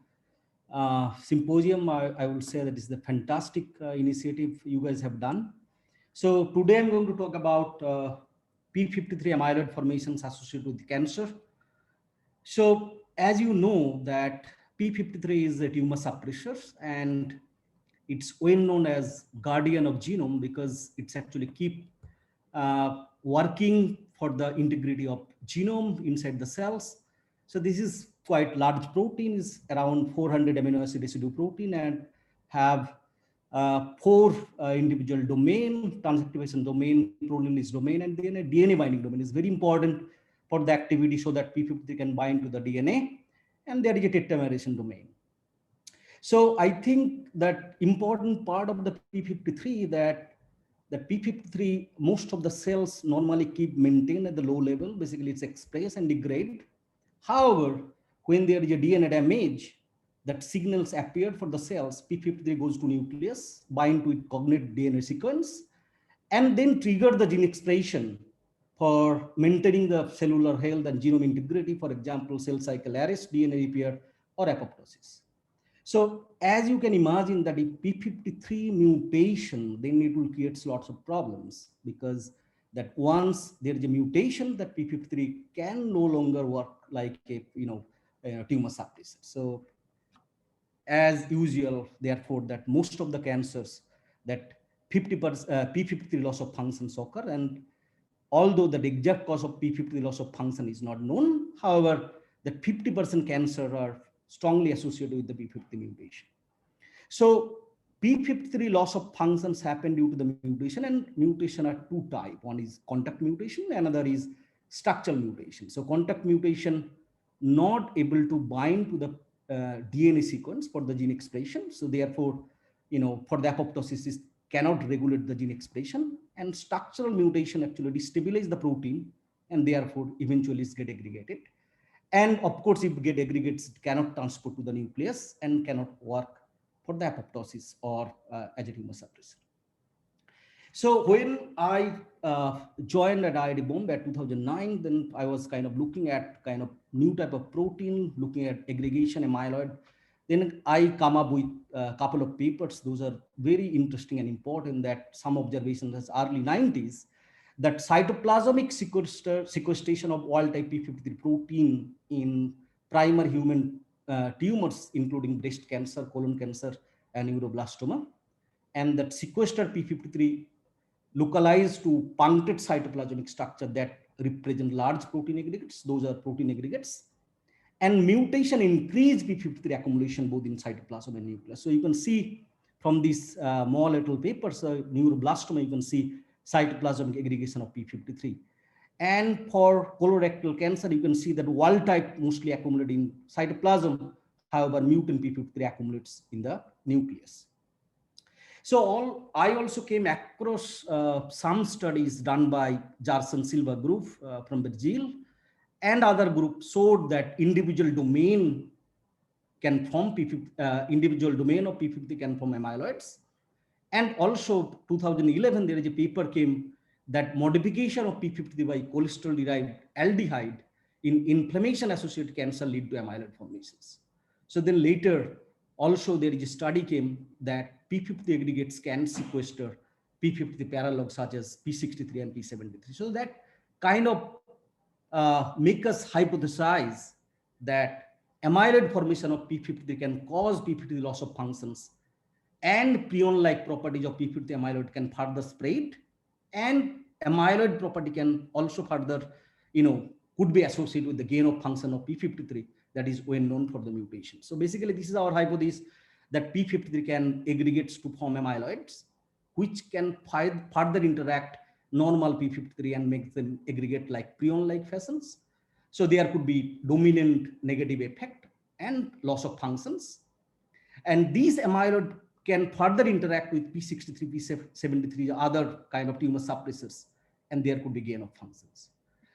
symposium. I would say that is the fantastic initiative you guys have done. So today I'm going to talk about P53 amyloid formations associated with cancer. So as you know that P53 is a tumor suppressor and it's well known as guardian of genome because it's actually keep working for the integrity of genome inside the cells. So this is quite large protein, is around 400 amino acid residue protein and have 4 individual domain, transactivation domain, protease domain, and then a DNA binding domain is very important for the activity so that P53 can bind to the DNA, and there is a tetramerization domain. So I think that important part of the P53 that the P53, most of the cells normally keep maintained at the low level. Basically, it's expressed and degrade. However, when there is a DNA damage, that signals appear for the cells, P53 goes to nucleus, bind to its cognate DNA sequence, and then trigger the gene expression for maintaining the cellular health and genome integrity, for example, cell cycle arrest, DNA repair, or apoptosis. So as you can imagine that if P53 mutation, then it will create lots of problems because that once there is a mutation that P53 can no longer work like a tumor suppressor. So as usual, therefore, that most of the cancers that P53 loss of functions occur, and although the exact cause of P53 loss of function is not known, however, the 50% cancer are strongly associated with the P53 mutation. So P53 loss of functions happen due to the mutation, and mutation are 2 types. One is contact mutation, another is structural mutation. So contact mutation not able to bind to the DNA sequence for the gene expression. So therefore, for the apoptosis, it cannot regulate the gene expression, and structural mutation actually destabilize the protein and therefore eventually it's get aggregated. And of course, if get aggregates, it cannot transport to the nucleus and cannot work for the apoptosis or as a tumor suppressor. So when I joined at IIT Bombay at 2009, then I was kind of looking at kind of new type of protein, looking at aggregation, amyloid. Then I come up with a couple of papers. Those are very interesting and important, that some observations as early 90s, that cytoplasmic sequestration of wild type P53 protein in primary human tumors, including breast cancer, colon cancer, and neuroblastoma, and that sequestered P53 localized to punctate cytoplasmic structure that represent large protein aggregates. Those are protein aggregates. And mutation increased P53 accumulation both in cytoplasm and nucleus. So you can see from this Moll et al. Papers, neuroblastoma, you can see cytoplasmic aggregation of P53. And for colorectal cancer, you can see that wild type mostly accumulate in cytoplasm. However, mutant P53 accumulates in the nucleus. So I also came across some studies done by Jarson Silva group from Brazil, and other groups showed that individual domain can form individual domain of P53 can form amyloids. And also 2011, there is a paper came that modification of P53 by cholesterol-derived aldehyde in inflammation-associated cancer lead to amyloid formations. So then later, also there is a study came that P53 aggregates can sequester P53 paralogs such as P63 and P73. So that kind of make us hypothesize that amyloid formation of P53 can cause P53 loss of functions, and prion-like properties of P53 amyloid can further spread, and amyloid property can also further, could be associated with the gain of function of P53 that is well known for the mutation. So basically, this is our hypothesis that P53 can aggregates to form amyloids, which can further interact normal P53 and make them aggregate like prion-like fashions. So there could be dominant negative effect and loss of functions. And these amyloid can further interact with P63, P73, other kind of tumor suppressors, and there could be gain of functions.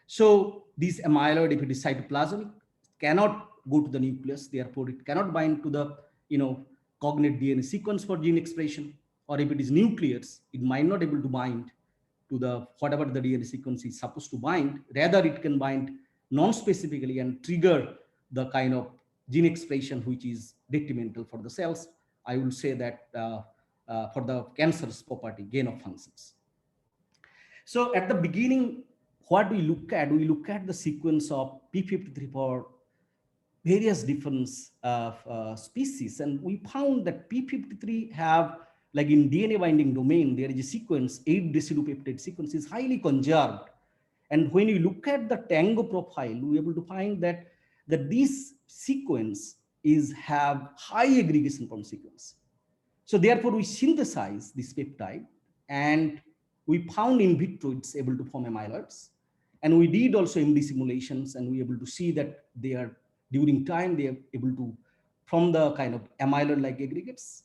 So these amyloid, if it is cytoplasmic, cannot go to the nucleus, therefore it cannot bind to the cognate DNA sequence for gene expression, or if it is nucleus, it might not able to bind to the whatever the DNA sequence is supposed to bind. Rather, it can bind non-specifically and trigger the kind of gene expression which is detrimental for the cells. I will say that for the cancer's property, gain of functions. So at the beginning, what we look at the sequence of P53 for various different species, and we found that P53 have, like in DNA binding domain, there is a sequence, 8 decidopeptide sequence is highly conserved. And when you look at the Tango profile, we're able to find that this sequence have high aggregation from sequence. So therefore, we synthesize this peptide, and we found in vitro it's able to form amyloids. And we did also MD simulations, and we were able to see that they are, during time, they are able to form the kind of amyloid-like aggregates.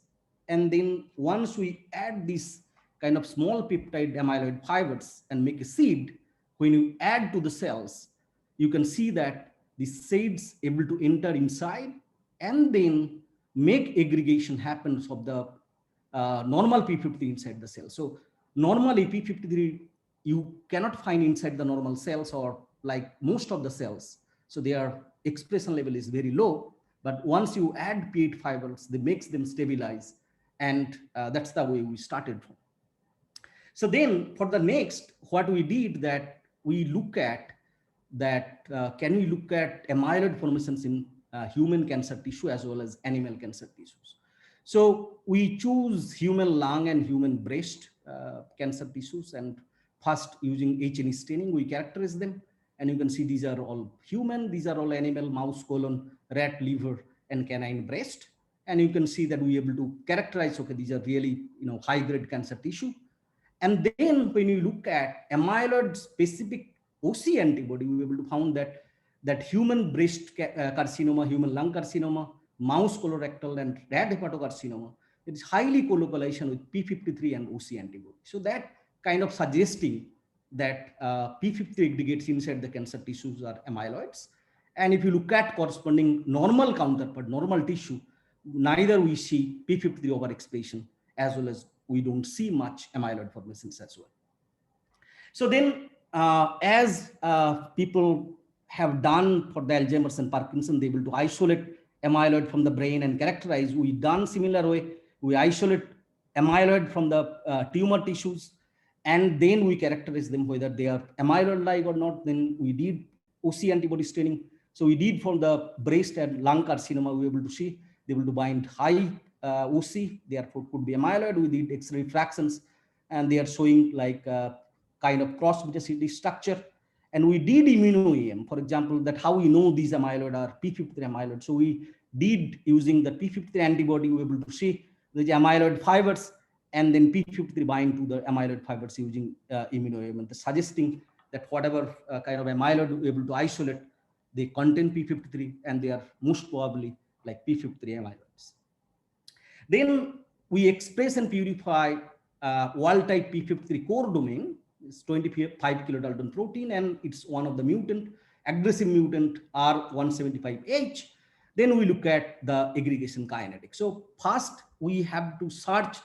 And then once we add this kind of small peptide amyloid fibers and make a seed, when you add to the cells, you can see that the seeds able to enter inside and then make aggregation happens of the normal P53 inside the cell. So normally P53 you cannot find inside the normal cells, or like most of the cells. So their expression level is very low, but once you add P8 fibers, they makes them stabilize. And that's the way we started from. So then for the next, what we did that we look at that, can we look at amyloid formations in human cancer tissue as well as animal cancer tissues. So we choose human lung and human breast cancer tissues, and first using H&E staining, we characterize them. And you can see these are all human, these are all animal, mouse colon, rat liver, and canine breast. And you can see that we are able to characterize, okay, these are really high grade cancer tissue. And then when you look at amyloid specific OC antibody, we were able to found that human breast carcinoma, human lung carcinoma, mouse colorectal, and rat hepatocarcinoma, it is highly colocalization with P53 and OC antibody. So that kind of suggesting that P53 aggregates inside the cancer tissues are amyloids. And if you look at corresponding normal counterpart, normal tissue, neither we see P53 overexpression as well as we don't see much amyloid formations as well. So then as people have done for the Alzheimer's and Parkinson, they're able to isolate amyloid from the brain and characterize. We done similar way. We isolate amyloid from the tumor tissues, and then we characterize them whether they are amyloid-like or not. Then we did OC antibody staining. So we did for the breast and lung carcinoma, we were able to see they were able to bind high OC, therefore could be amyloid. We did X-ray refractions, and they are showing like kind of cross-metastatic structure. And we did immuno-EM, for example, that how we know these amyloid are P53 amyloid. So we did using the P53 antibody, we were able to see the amyloid fibers, and then P53 bind to the amyloid fibers using immuno-EM, suggesting that whatever kind of amyloid we're able to isolate, they contain P53, and they are most probably like P53 amyloids. Then we express and purify wild type P53 core domain. It's 25 kilodalton protein, and it's one of the mutant, aggressive mutant R175H. Then we look at the aggregation kinetics. So first we have to search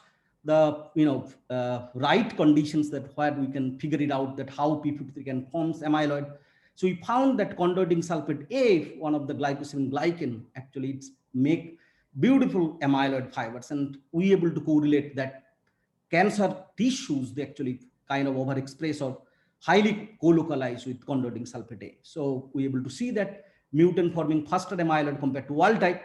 the right conditions that where we can figure it out that how P53 can form amyloid. So we found that converting sulfate A, one of the glycosymin glycan, actually it's make beautiful amyloid fibers, and we able to correlate that cancer tissues, they actually kind of overexpress or highly co-localized with converting sulfate A. So we able to see that mutant forming faster amyloid compared to wild type,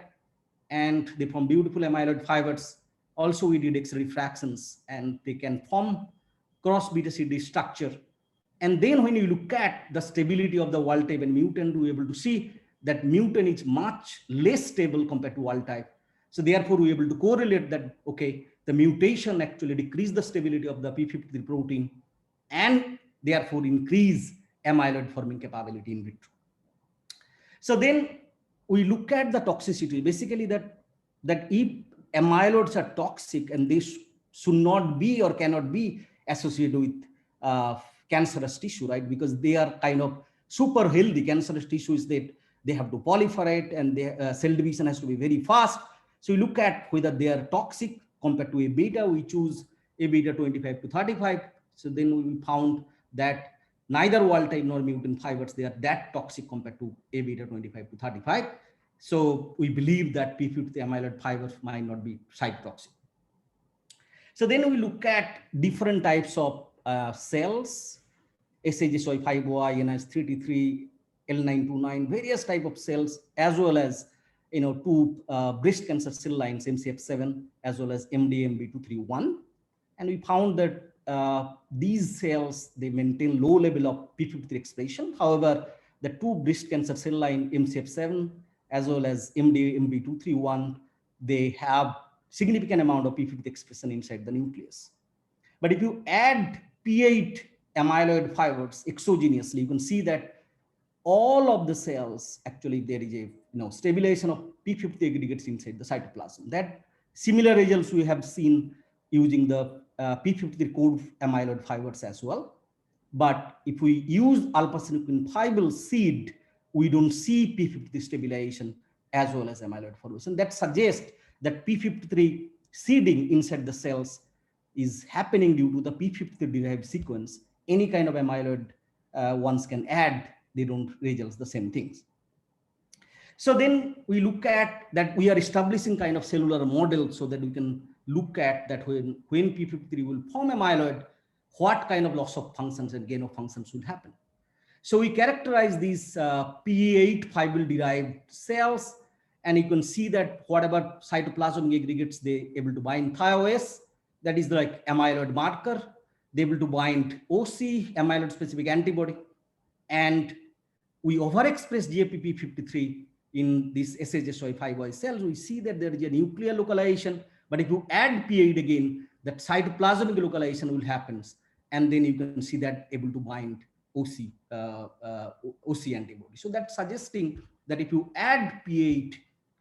and they form beautiful amyloid fibers. Also, we did X-ray diffractions, and they can form cross beta CD structure. And then when you look at the stability of the wild type and mutant, we're able to see that mutant is much less stable compared to wild type. So therefore, we're able to correlate that, okay, the mutation actually decrease the stability of the P53 protein and therefore increase amyloid forming capability in vitro. So then we look at the toxicity, basically that if amyloids are toxic and they should not be or cannot be associated with cancerous tissue, right? Because they are kind of super healthy. Cancerous tissue is that they have to proliferate and their cell division has to be very fast. So we look at whether they are toxic compared to A beta. We choose A beta 25 to 35. So then we found that neither wild type nor mutant fibers, they are that toxic compared to A beta 25 to 35. So we believe that P53 amyloid fibers might not be cytotoxic. So then we look at different types of cells, SHSY5OI, NS33, L929, various type of cells, as well as two breast cancer cell lines, MCF7, as well as MDMB231. And we found that these cells, they maintain low level of P53 expression. However, the two breast cancer cell line, MCF7, as well as MDMB231, they have significant amount of P53 expression inside the nucleus. But if you add P8 amyloid fibers exogenously, you can see that all of the cells, actually there is a stabilization of P50 aggregates inside the cytoplasm. That similar results we have seen using the P53 core amyloid fibers as well. But if we use alpha-synuclein fibril seed, we don't see P53 stabilization as well as amyloid formation. That suggests that P53 seeding inside the cells is happening due to the P53 derived sequence. Any kind of amyloid ones can add, they don't result the same things. So then we look at that we are establishing kind of cellular model so that we can look at that when P53 will form amyloid, what kind of loss of functions and gain of functions would happen. So we characterize these P8 fibril derived cells, and you can see that whatever cytoplasmic aggregates they able to bind thiOS, that is like amyloid marker, they able to bind OC, amyloid specific antibody, and we overexpress GFP53 in these SHSY5Y cells. We see that there is a nuclear localization, but if you add P8 again, that cytoplasmic localization will happen, and then you can see that able to bind OC antibody. So that's suggesting that if you add P8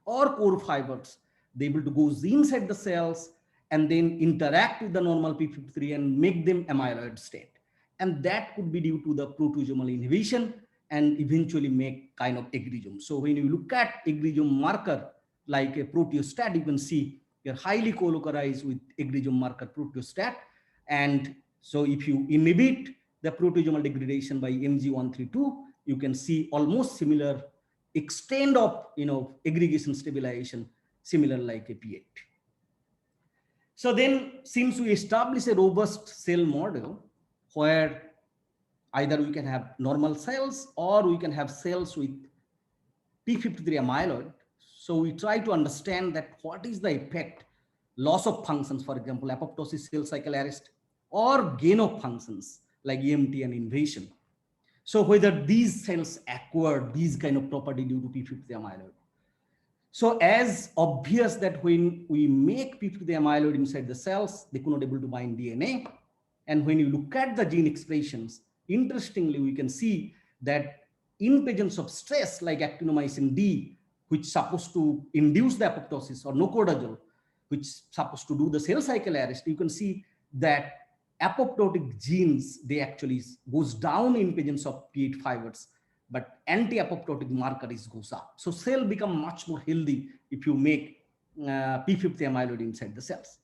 or core fibers, they're able to go inside the cells and then interact with the normal P53 and make them amyloid state. And that could be due to the proteasomal inhibition and eventually make kind of aggregation. So when you look at aggregation marker like a proteostat, you can see you're highly co-localized with aggregation marker proteostat. And so if you inhibit the proteasomal degradation by MG132, you can see almost similar extent of aggregation stabilization, similar like a P8. So then, since we establish a robust cell model where either we can have normal cells or we can have cells with P53 amyloid, so we try to understand that what is the effect, loss of functions, for example, apoptosis, cell cycle arrest, or gain of functions like EMT and invasion. So whether these cells acquire these kind of property due to P53 amyloid. So as obvious that when we make P53 amyloid inside the cells, they could not able to bind DNA. And when you look at the gene expressions, interestingly, we can see that in presence of stress like actinomycin D, which is supposed to induce the apoptosis, or nocodazole, which is supposed to do the cell cycle arrest, you can see that apoptotic genes, they actually goes down in presence of P8 fibers, but anti-apoptotic marker goes up. So cell become much more healthy if you make P50 amyloid inside the cells.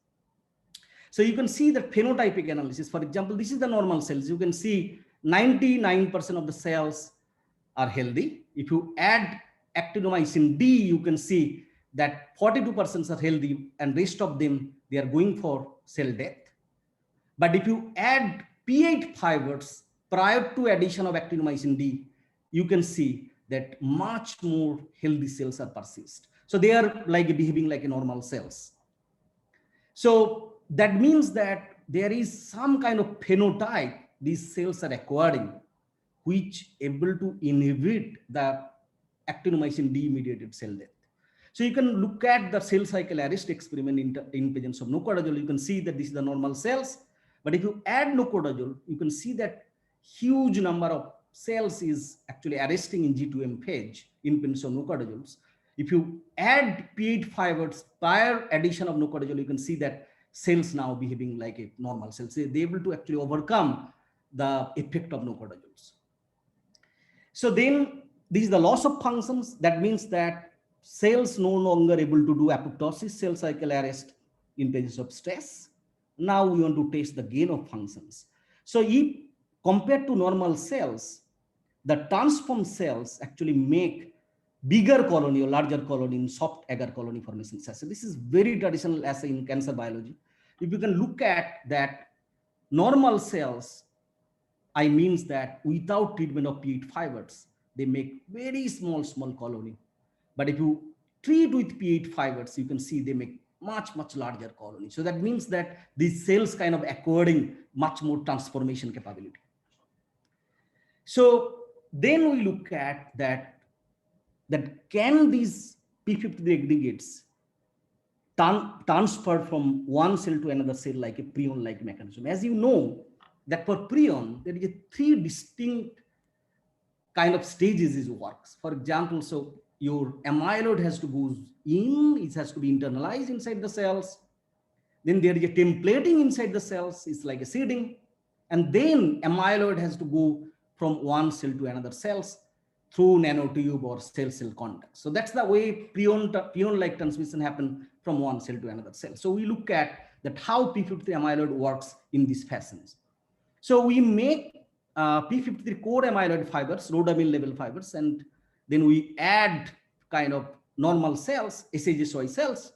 So you can see that phenotypic analysis. For example, this is the normal cells. You can see 99% of the cells are healthy. If you add actinomycin D, you can see that 42% are healthy and rest of them, they are going for cell death. But if you add P8 fibers prior to addition of actinomycin D, you can see that much more healthy cells are persist. So they are like behaving like a normal cells. So that means that there is some kind of phenotype these cells are acquiring, which able to inhibit the actinomycin D mediated cell death. So you can look at the cell cycle arrest experiment in presence of nocordazoles. You can see that this is the normal cells. But if you add nocordazoles, you can see that huge number of cells is actually arresting in G2M phase in presence of nocordazoles. If you add P8 fibers prior addition of nocordazoles, you can see that cells now behaving like a normal cell. So they're able to actually overcome the effect of nocordazoles. So then this is the loss of functions. That means that cells no longer able to do apoptosis, cell cycle arrest in presence of stress. Now we want to test the gain of functions. So if compared to normal cells, the transformed cells actually make bigger colony or larger colony in soft agar colony formation assay. This is very traditional assay in cancer biology. If you can look at that normal cells, I means that without treatment of P8 fibers, they make very small colony. But if you treat with P8 fibers, you can see they make much larger colony. So that means that these cells kind of acquiring much more transformation capability. So then we look at that can these P53 aggregates transfer from one cell to another cell like a prion-like mechanism. As you know, that for prion, there is a 3 distinct kind of stages it works. For example, so your amyloid has to go in, it has to be internalized inside the cells. Then there is a templating inside the cells, it's like a seeding. And then amyloid has to go from one cell to another cells through nanotube or cell-cell contact. So that's the way prion-like transmission happen from one cell to another cell. So we look at that how P53 amyloid works in these fashions. So we make P53 core amyloid fibers, rhodamine level fibers, and then we add kind of normal cells, SHSY cells.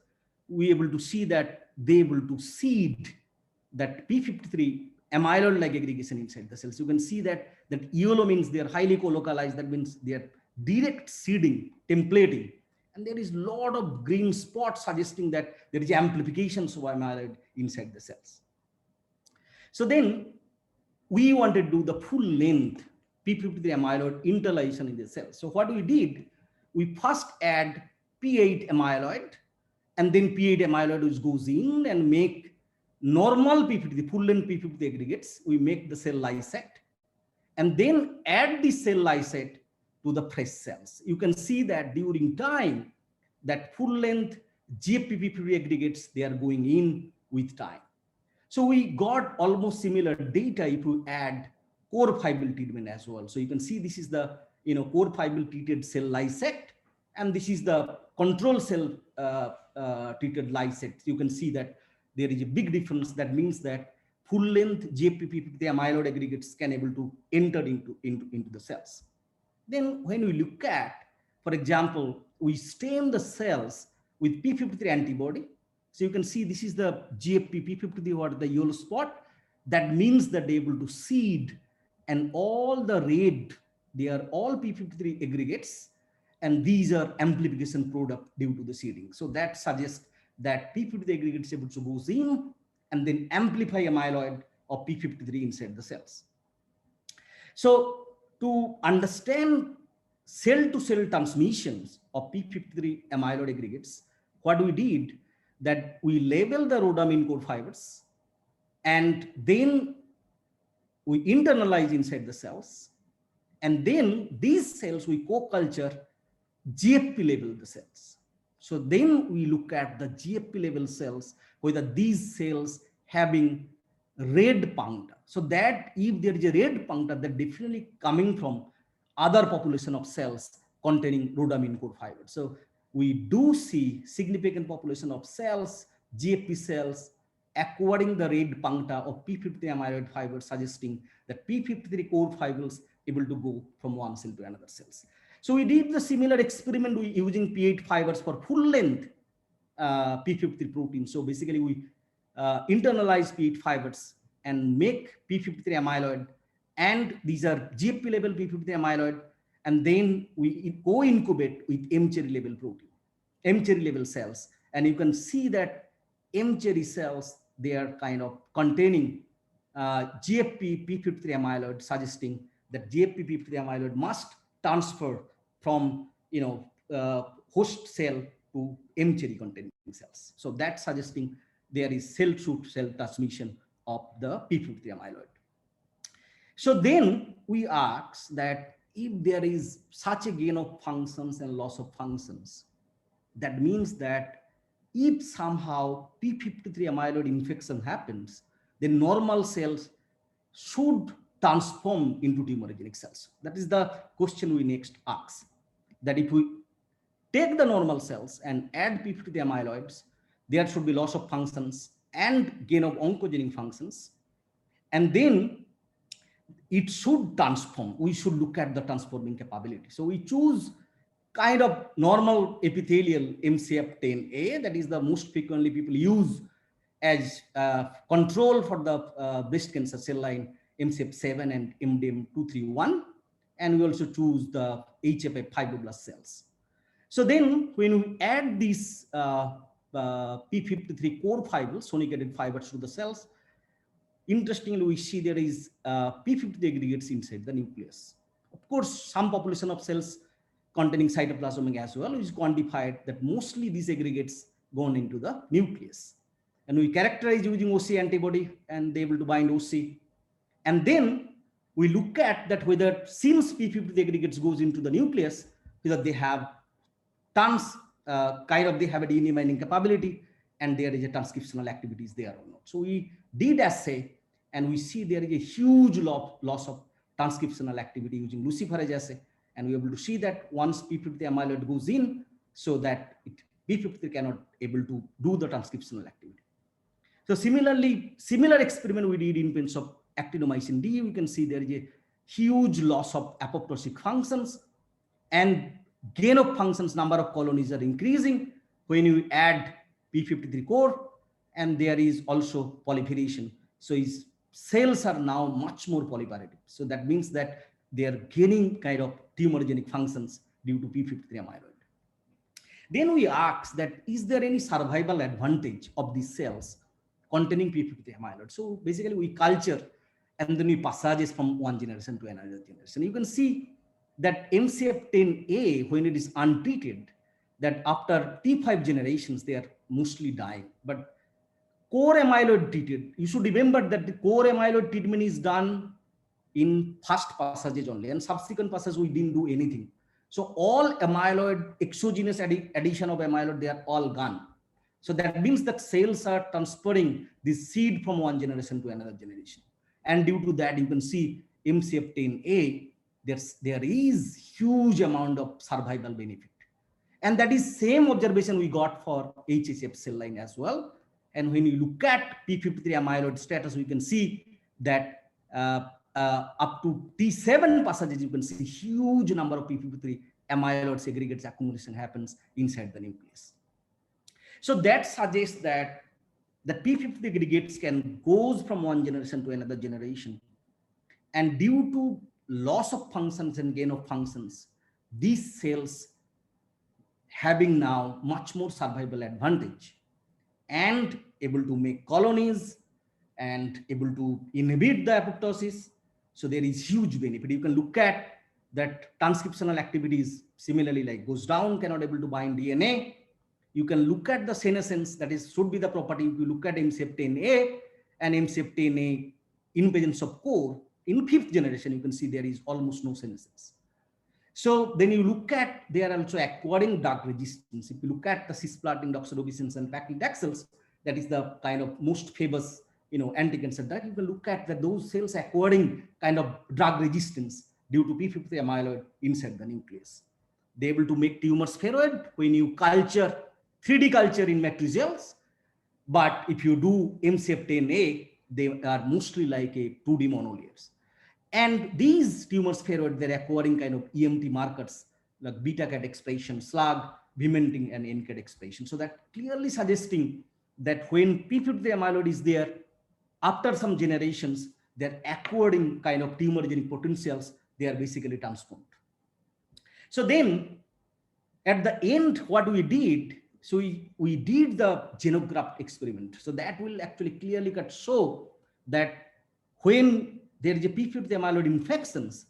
We able to see that they able to seed that P53 amyloid-like aggregation inside the cells. You can see that yellow means they are highly colocalized. That means they are direct seeding, templating. And there is a lot of green spots suggesting that there is amplifications of amyloid inside the cells. So then we wanted to do the full length P53 amyloid internalization in the cells. So what we did, we first add P8 amyloid, and then P8 amyloid which goes in and make normal P53, full length P53 aggregates. We make the cell lysate, and then add the cell lysate to the fresh cells. You can see that during time, that full length GFP53 aggregates, they are going in with time. So we got almost similar data if you add core fibril treatment as well. So you can see this is the core fibril treated cell lysate, and this is the control cell treated lysate. You can see that there is a big difference. That means that full length GFP53 amyloid aggregates can able to enter into the cells. Then when we look at, for example, we stain the cells with P53 antibody. So you can see this is the GFP P53 or the yellow spot. That means that they're able to seed, and all the red, they are all P53 aggregates, and these are amplification product due to the seeding. So that suggests that P53 aggregates able to go in and then amplify amyloid of P53 inside the cells. So to understand cell-to-cell transmissions of P53 amyloid aggregates, what we did, that we label the rhodamine core fibers, and then we internalize inside the cells, and then these cells we co-culture GFP level the cells. So then we look at the GFP level cells, whether these cells having red puncta. So that if there is a red puncta, that definitely coming from other population of cells containing rhodamine core fibers. So we do see significant population of cells, GFP cells, acquiring the red puncta of P53 amyloid fibers, suggesting that P53 core fibers able to go from one cell to another cells. So we did the similar experiment using P8 fibers for full length P53 protein. So basically we internalize P8 fibers and make P53 amyloid, and these are GFP level P53 amyloid, and then we co-incubate with M-cherry level protein, M-cherry level cells. And you can see that M-cherry cells, they are kind of containing GFP P53 amyloid, suggesting that GFP P53 amyloid must transfer from host cell to M-cherry containing cells. So that's suggesting there is cell-to-cell transmission of the P53 amyloid. So then we ask that if there is such a gain of functions and loss of functions, that means that if somehow P53 amyloid infection happens, then normal cells should transform into tumorigenic cells. That is the question we next ask. That if we take the normal cells and add P53 amyloids, there should be loss of functions and gain of oncogenic functions. And then it should transform. We should look at the transforming capability. So we choose kind of normal epithelial MCF10A, that is the most frequently people use as control for the breast cancer cell line, MCF7 and MDM231. And we also choose the HFA fibroblast cells. So then when we add these P53 core fibers, sonicated fibers to the cells, interestingly, we see there is P53 aggregates inside the nucleus. Of course, some population of cells containing cytoplasmic as well is quantified that mostly these aggregates gone into the nucleus. And we characterize using OC antibody and they able to bind OC. And then we look at that whether since P53 aggregates goes into the nucleus, whether they have they have a DNA binding capability and there is a transcriptional activities there or not. So we did assay and we see there is a huge loss of transcriptional activity using luciferase assay. And we're able to see that once P53 amyloid goes in, so that P53 cannot able to do the transcriptional activity. So similarly, similar experiment we did in terms of actinomycin D, we can see there is a huge loss of apoptotic functions and gain of functions, number of colonies are increasing when you add P53 core, and there is also proliferation. So his cells are now much more proliferative. So that means that they are gaining kind of tumorigenic functions due to P53 amyloid. Then we ask that is there any survival advantage of these cells containing P53 amyloid? So basically we culture and then we passages from one generation to another generation. You can see that MCF10A, when it is untreated, that after T5 generations, they are mostly dying. But core amyloid treated, you should remember that the core amyloid treatment is done in first passages only, and subsequent passages we didn't do anything. So all amyloid, exogenous addition of amyloid, they are all gone. So that means that cells are transferring this seed from one generation to another generation. And due to that, you can see MCF10A, there is huge amount of survival benefit. And that is same observation we got for HSF cell line as well. And when you look at P53 amyloid status, we can see that up to T7 passages, you can see huge number of P53 amyloid aggregates accumulation happens inside the nucleus. So that suggests that the P53 aggregates can goes from one generation to another generation. And due to loss of functions and gain of functions, these cells having now much more survival advantage and able to make colonies and able to inhibit the apoptosis. So there is huge benefit. You can look at that transcriptional activities similarly like goes down, cannot able to bind DNA. You can look at the senescence, that is should be the property. If you look at MCF10A and MCF10A in presence of core, in fifth generation, you can see there is almost no senescence. So then you look at, they are also acquiring drug resistance. If you look at the cisplatin, doxorubicins, and paclitaxels, that is the kind of most famous, anti-cancer drug. You can look at that those cells acquiring kind of drug resistance due to P53 amyloid inside the nucleus. They're able to make tumor spheroid when you culture 3D culture in matricials. But if you do MCF10A, they are mostly like a 2D monolayers. And these tumors favored, they're acquiring kind of EMT markers like beta cat expression, slug, vimentin, and NCAT expression. So that clearly suggesting that when P53 amyloid is there, after some generations, they're acquiring kind of tumorigenic potentials, they are basically transformed. So then at the end, what we did, so we did the xenograft experiment. So that will actually clearly show that when there is a P53 amyloid infections,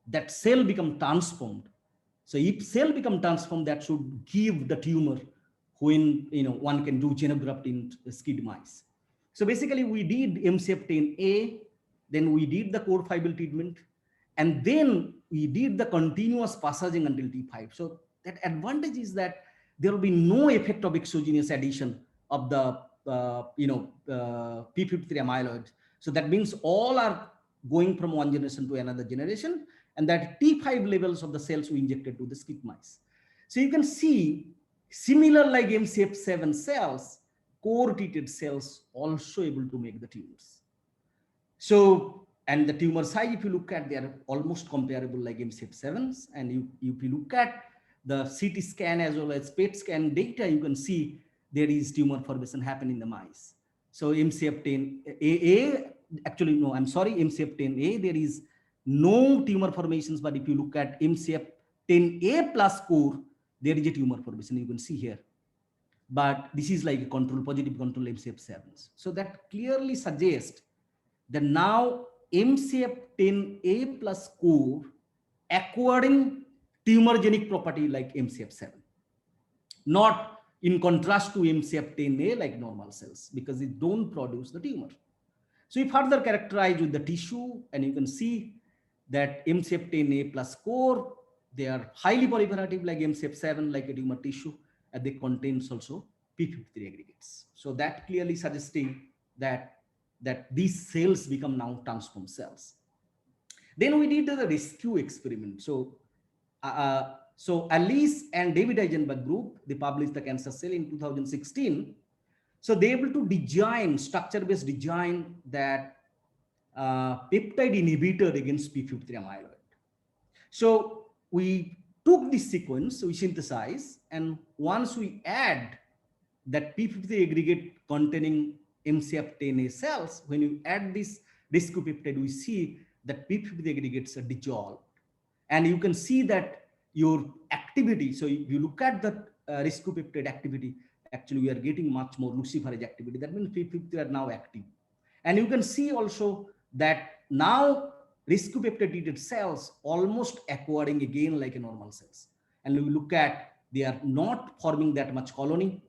that cell become transformed. So if cell become transformed, that should give the tumor when one can do xenograft in SCID mice. So basically we did MCF10A, then we did the core fiber treatment, and then we did the continuous passaging until T5. So that advantage is that there will be no effect of exogenous addition of the P53 amyloid. So that means all are going from one generation to another generation, and that T5 levels of the cells we injected to the SCID mice. So you can see similar like MCF7 cells, core treated cells also able to make the tumors. So, and the tumor size, if you look at, they are almost comparable like MCF7s. And if you look at the CT scan as well as PET scan data, you can see there is tumor formation happen in the mice. So MCF10A, actually, no, I'm sorry, MCF10A, there is no tumor formations, but if you look at MCF10A plus core, there is a tumor formation, you can see here. But this is like a control, positive control MCF7s. So that clearly suggests that now MCF10A plus core acquiring tumorigenic property like MCF7, not in contrast to MCF10A like normal cells, because it don't produce the tumor. So we further characterize with the tissue, and you can see that MCF10A plus core, they are highly proliferative like MCF7, like a tumor tissue, and they contains also P53 aggregates. So that clearly suggesting that these cells become now transformed cells. Then we did the rescue experiment. So Alice and David Eisenberg group, they published the cancer cell in 2016. So they able to design, structure-based design that peptide inhibitor against P53 amyloid. So we took this sequence, we synthesize, and once we add that P53 aggregate containing MCF10A cells, when you add this rescue peptide, we see that P53 aggregates are dissolved. And you can see that your activity, so if you look at the rescue peptide activity, actually we are getting much more luciferase activity. That means P53 are now active. And you can see also that now rescue peptide treated cells almost acquiring again like a normal cells. And we look at, they are not forming that much colony.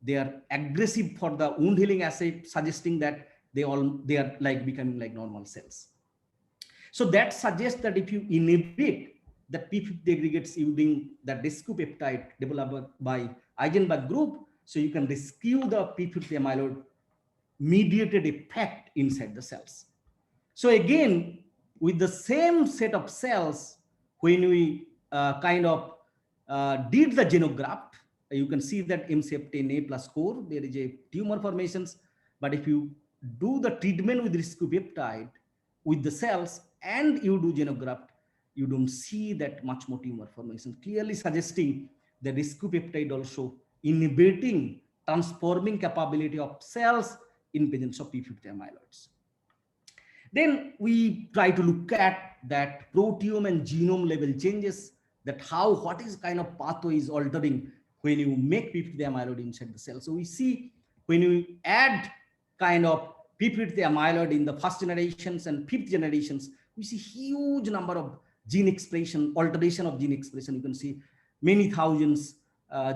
They are aggressive for the wound healing assay, suggesting that they are like becoming like normal cells. So that suggests that if you inhibit the P53 aggregates using the rescue peptide developed by Eisenberg group, so you can rescue the P53 amyloid mediated effect inside the cells. So again, with the same set of cells, when we did the xenograft, you can see that MCF10A plus core, there is a tumor formations. But if you do the treatment with rescue peptide with the cells and you do xenograft, you don't see that much more tumor formation, clearly suggesting the rescue peptide also inhibiting transforming capability of cells in presence of P53 amyloids. Then we try to look at that proteome and genome level changes, that what is kind of pathway is altering when you make P53 amyloid inside the cell. So we see when you add kind of P53 amyloid in the first generations and fifth generations, we see huge number of gene expression, alteration of gene expression. You can see many thousands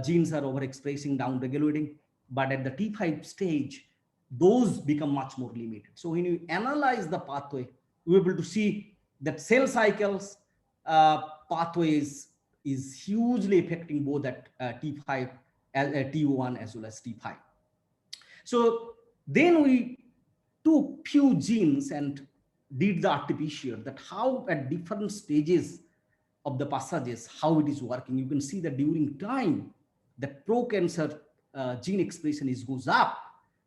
genes are overexpressing, down-regulating, but at the T5 stage, those become much more limited. So when you analyze the pathway, we're able to see that cell cycles pathways is hugely affecting both at T5, T1 as well as T5. So then we took few genes and did the RT-PCR, that how at different stages of the passages, how it is working. You can see that during time, the pro-cancer gene expression goes up,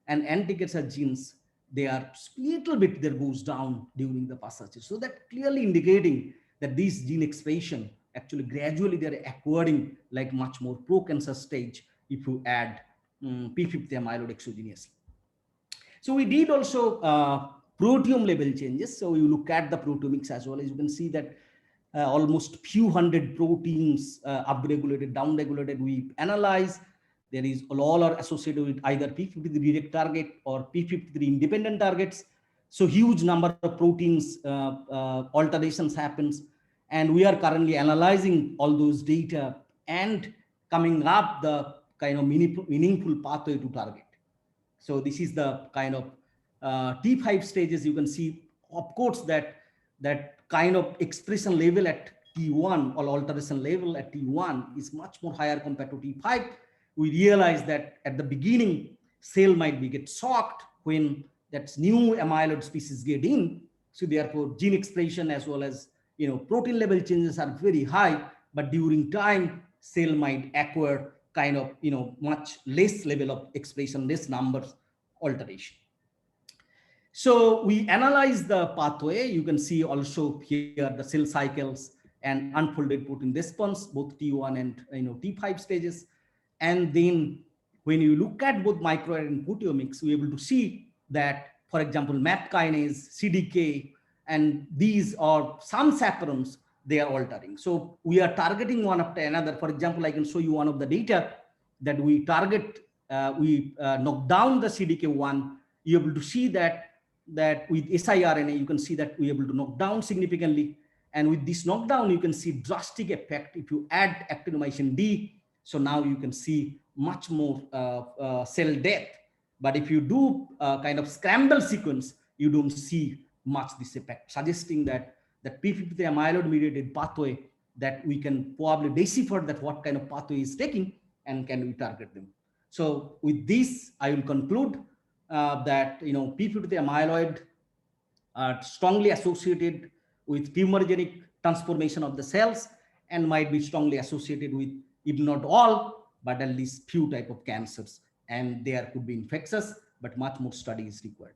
and Aggregates are genes, they are little bit there goes down during the passage. So that clearly indicating that these gene expression actually gradually they're acquiring like much more pro-cancer stage if you add P53 amyloid exogenously. So we did also proteome level changes. So you look at the proteomics as well as you can see that almost few hundred proteins upregulated, downregulated. We analyze. There is all are associated with either P53 direct target or P53 independent targets. So huge number of proteins alterations happens, and we are currently analyzing all those data and coming up the kind of meaningful pathway to target. So this is the kind of T5 stages. You can see, of course, that kind of expression level at T1 or alteration level at T1 is much more higher compared to T5. We realize that at the beginning, cell might be get shocked when that new amyloid species get in. So therefore, gene expression as well as protein level changes are very high, but during time, cell might acquire kind of much less level of expression, less numbers alteration. So we analyze the pathway. You can see also here the cell cycles and unfolded protein response, both T1 and T5 stages. And then when you look at both microarray and proteomics, we're able to see that, for example, MAP kinase, CDK, and these are some chaperones, they are altering. So we are targeting one after another. For example, I can show you one of the data that we target, we knock down the CDK1. You're able to see that with siRNA, you can see that we're able to knock down significantly. And with this knockdown, you can see drastic effect if you add actinomycin D. So now you can see much more cell death. But if you do kind of scramble sequence, you don't see much this effect, suggesting that P53 amyloid mediated pathway, that we can probably decipher that what kind of pathway is taking and can we target them. So with this, I will conclude that P53 amyloid are strongly associated with tumorigenic transformation of the cells and might be strongly associated with, if not all, but at least few type of cancers. And there could be infectious, but much more study is required.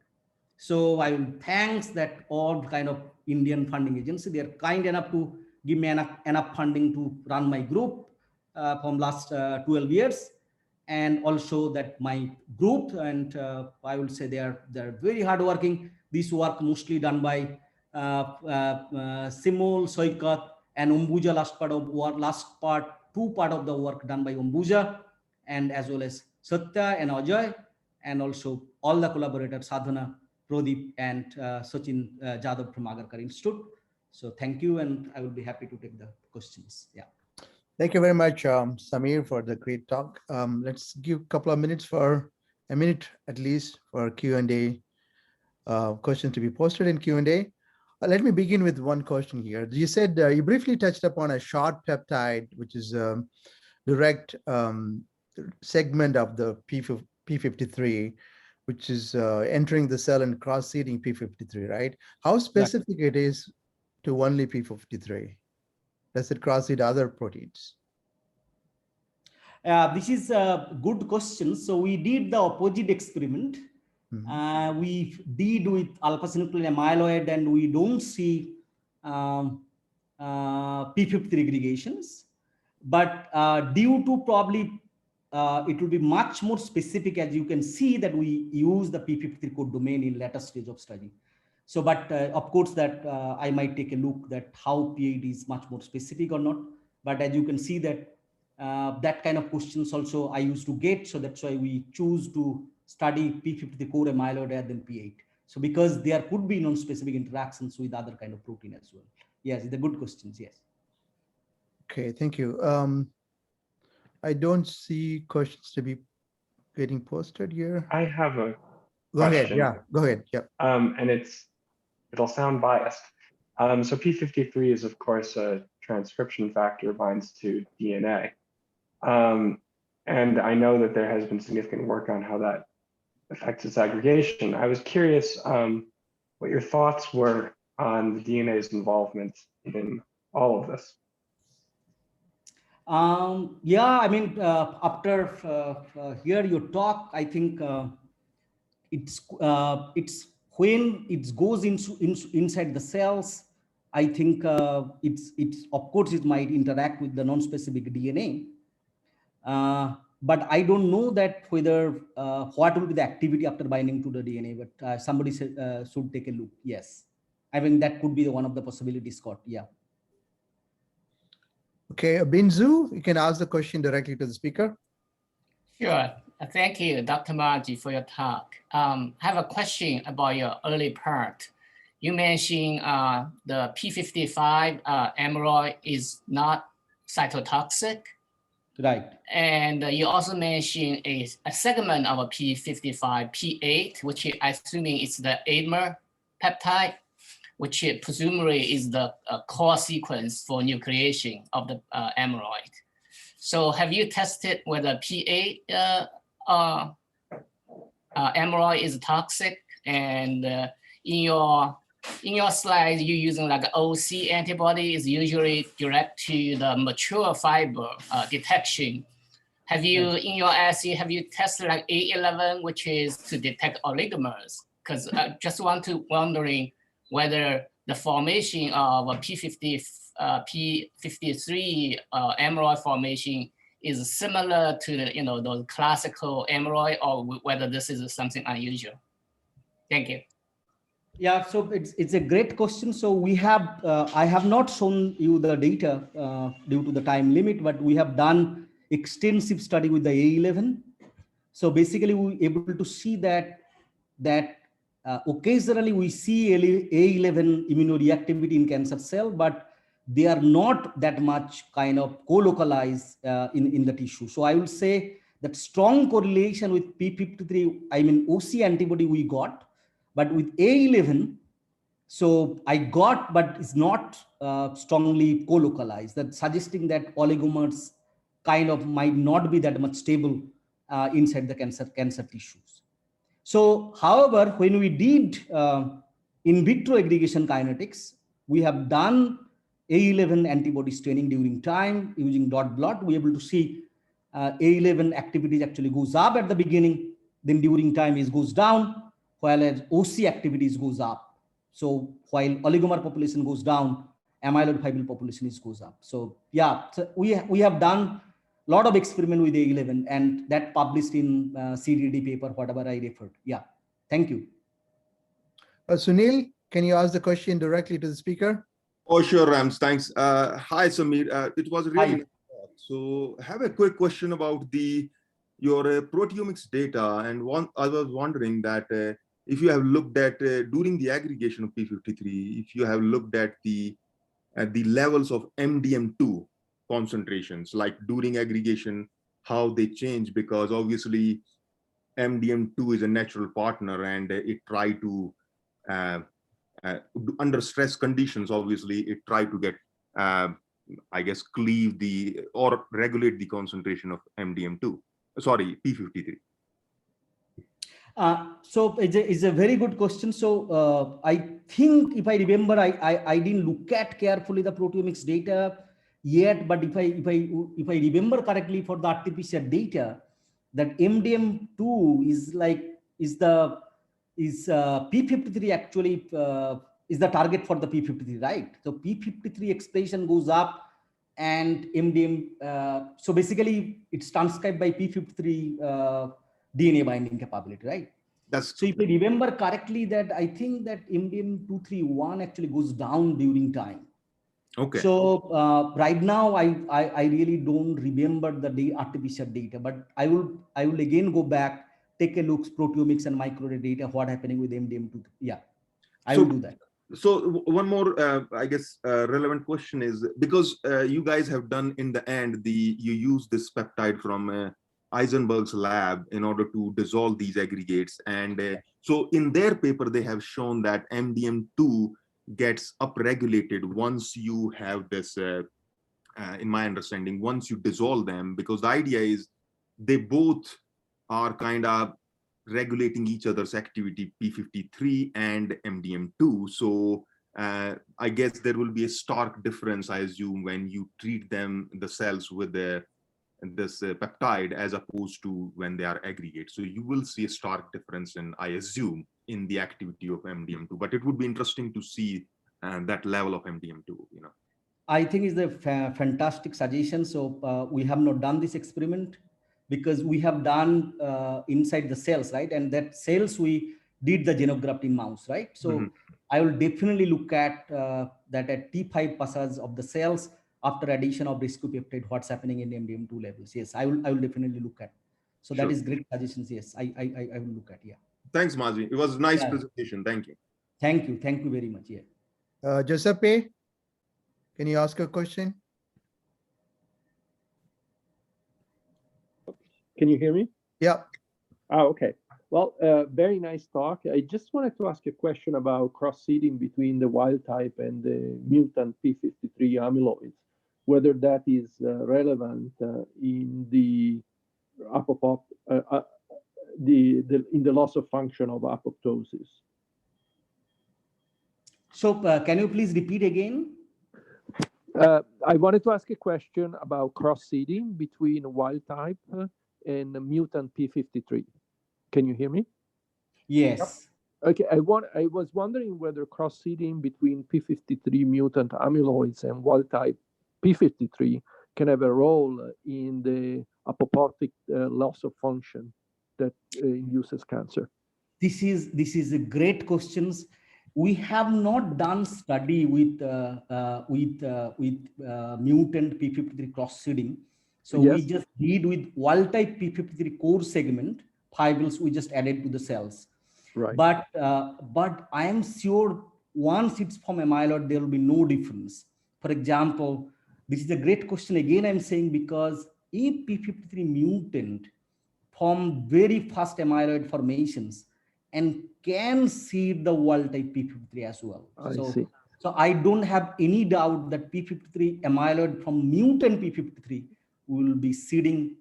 So I will thanks that all kind of Indian funding agency, they are kind enough to give me enough funding to run my group from last 12 years. And also that my group, and I will say they are very hardworking. This work mostly done by Simol, Soikat, and Ombuja. Two part of the work done by Ombuja, and as well as Satya and Ajay, and also all the collaborators, Sadhana, Pradeep, and Sachin Jadhav from Agarkar Institute. So thank you, and I will be happy to take the questions. Yeah. Thank you very much, Samir, for the great talk. Let's give a couple of minutes, for a minute at least, for Q&A, questions to be posted in Q&A. Let me begin with one question here. You said you briefly touched upon a short peptide, which is a direct segment of the P53, which is entering the cell and cross-seeding P53, right? How specific it is to only P53? Does it cross-seed other proteins? This is a good question. So we did the opposite experiment. We did with alpha-synuclein amyloid, and we don't see P53 aggregations. But due to probably it will be much more specific, as you can see that we use the P53 code domain in later stage of study. So, but of course that I might take a look that how PID is much more specific or not. But as you can see that that kind of questions also I used to get. So that's why we choose to study P53 core amyloid rather than P8. So because there could be non-specific interactions with other kind of protein as well. Yes, the good questions, yes. Okay, thank you. I don't see questions to be getting posted here. I have a Go ahead. Yeah, go ahead. Yep. And it'll sound biased. So P53 is of course a transcription factor, binds to DNA. And I know that there has been significant work on how that affects its aggregation. I was curious what your thoughts were on the DNA's involvement in all of this. Yeah, I mean, after hear your talk, I think it's when it goes inside the cells. I think it's of course it might interact with the non-specific DNA, but I don't know that whether what will be the activity after binding to the DNA. But somebody should take a look. Yes, I mean that could be one of the possibilities, Scott. Yeah. Okay, Binzu, you can ask the question directly to the speaker. Sure. Thank you, Dr. Maji, for your talk. I have a question about your early part. You mentioned the P55 amyloid is not cytotoxic. Right. And you also mentioned a segment of a P55, P8, which I assuming is the ADMER peptide, which presumably is the core sequence for nucleation of the amyloid. So have you tested whether P8 amyloid is toxic? And in your slide, you're using like OC antibody is usually direct to the mature fiber detection. Have you, in your assay, have you tested like A11, which is to detect oligomers? Because I just wondering whether the formation of a P53 amyloid formation is similar to the, those classical amyloid, or whether this is something unusual. Thank you. Yeah, so it's a great question. So we have, I have not shown you the data due to the time limit, but we have done extensive study with the A11. So basically we able to see that occasionally we see A11 immunoreactivity in cancer cell, but they are not that much kind of co-localized in the tissue. So I will say that strong correlation with P53, I mean OC antibody we got, but with A11, so I got, but it's not strongly co-localized, that suggesting that oligomers kind of might not be that much stable inside the cancer tissues. So, however, when we did in vitro aggregation kinetics, we have done A11 antibody staining during time using dot blot. We are able to see A11 activity actually goes up at the beginning, then during time it goes down, while as OC activities goes up. So while oligomer population goes down, amyloid fibril population goes up. So yeah, so we have done a lot of experiment with A11 and that published in CDD paper, whatever I referred. Yeah, thank you. Sunil, can you ask the question directly to the speaker? Oh, sure, Rams. Thanks. Hi, Samir. It was really nice. So I have a quick question about your proteomics data. And I was wondering that if you have looked at during the aggregation of P53, if you have looked at the levels of MDM2 concentrations, like during aggregation, how they change, because obviously MDM2 is a natural partner and it try to under stress conditions, obviously it try to get I guess cleave or regulate the concentration of MDM2, sorry, P53. So it's a very good question. So I think if I remember, I didn't look at carefully the proteomics data yet, but if I remember correctly for the RT-PCR data, that MDM2 is P53 actually is the target for the P53, right? So P53 expression goes up and MDM, so basically it's transcribed by P53 DNA binding capability, right? That's so if I remember correctly, that I think that MDM231 actually goes down during time. Okay. So right now I really don't remember the artificial data, but I will again go back, take a look proteomics and microarray data, what happening with MDM2. Yeah, I will do that. So one more, I guess, relevant question is, because you guys have done in the end, you use this peptide from Eisenberg's lab in order to dissolve these aggregates. And so in their paper, they have shown that MDM2 gets upregulated once you have this, in my understanding, once you dissolve them, because the idea is they both are kind of regulating each other's activity, P53 and MDM2. So I guess there will be a stark difference, I assume, when you treat them, the cells, with the this peptide as opposed to when they are aggregate. So you will see a stark difference in, I assume, in the activity of MDM2, but it would be interesting to see that level of MDM2, I think is a fantastic suggestion. So we have not done this experiment because we have done inside the cells, right? And that cells we did the xenograft in mouse, right? So I will definitely look at that at T5 passage of the cells after addition of rescue peptide, what's happening in MDM2 levels. Yes, I will definitely look at. So Sure. that is great suggestions. Yes, I will look at. Yeah. Thanks, Maji. It was a nice presentation. Thank you. Thank you. Thank you very much. Yeah. Giuseppe, can you ask a question? Can you hear me? Yeah. Oh, okay. Well, very nice talk. I just wanted to ask a question about cross-seeding between the wild type and the mutant P53 amyloids, whether that is relevant in the in the loss of function of apoptosis. So can you please repeat again? I wanted to ask a question about cross-seeding between wild type and mutant P53. Can you hear me? Yes. Okay, I was wondering whether cross-seeding between P53 mutant amyloids and wild type P53 can have a role in the apoptotic loss of function that induces cancer. This is a great question. We have not done study with mutant P53 cross-seeding. So Yes. we just did with wild type P53 core segment fibrils we just added to the cells. Right. But I am sure once it's from amyloid, there will be no difference. For example, this is a great question again, I'm saying, because if P53 mutant form very fast amyloid formations and can seed the wild type P53 as well. I see. So I don't have any doubt that P53 amyloid from mutant P53 will be seeding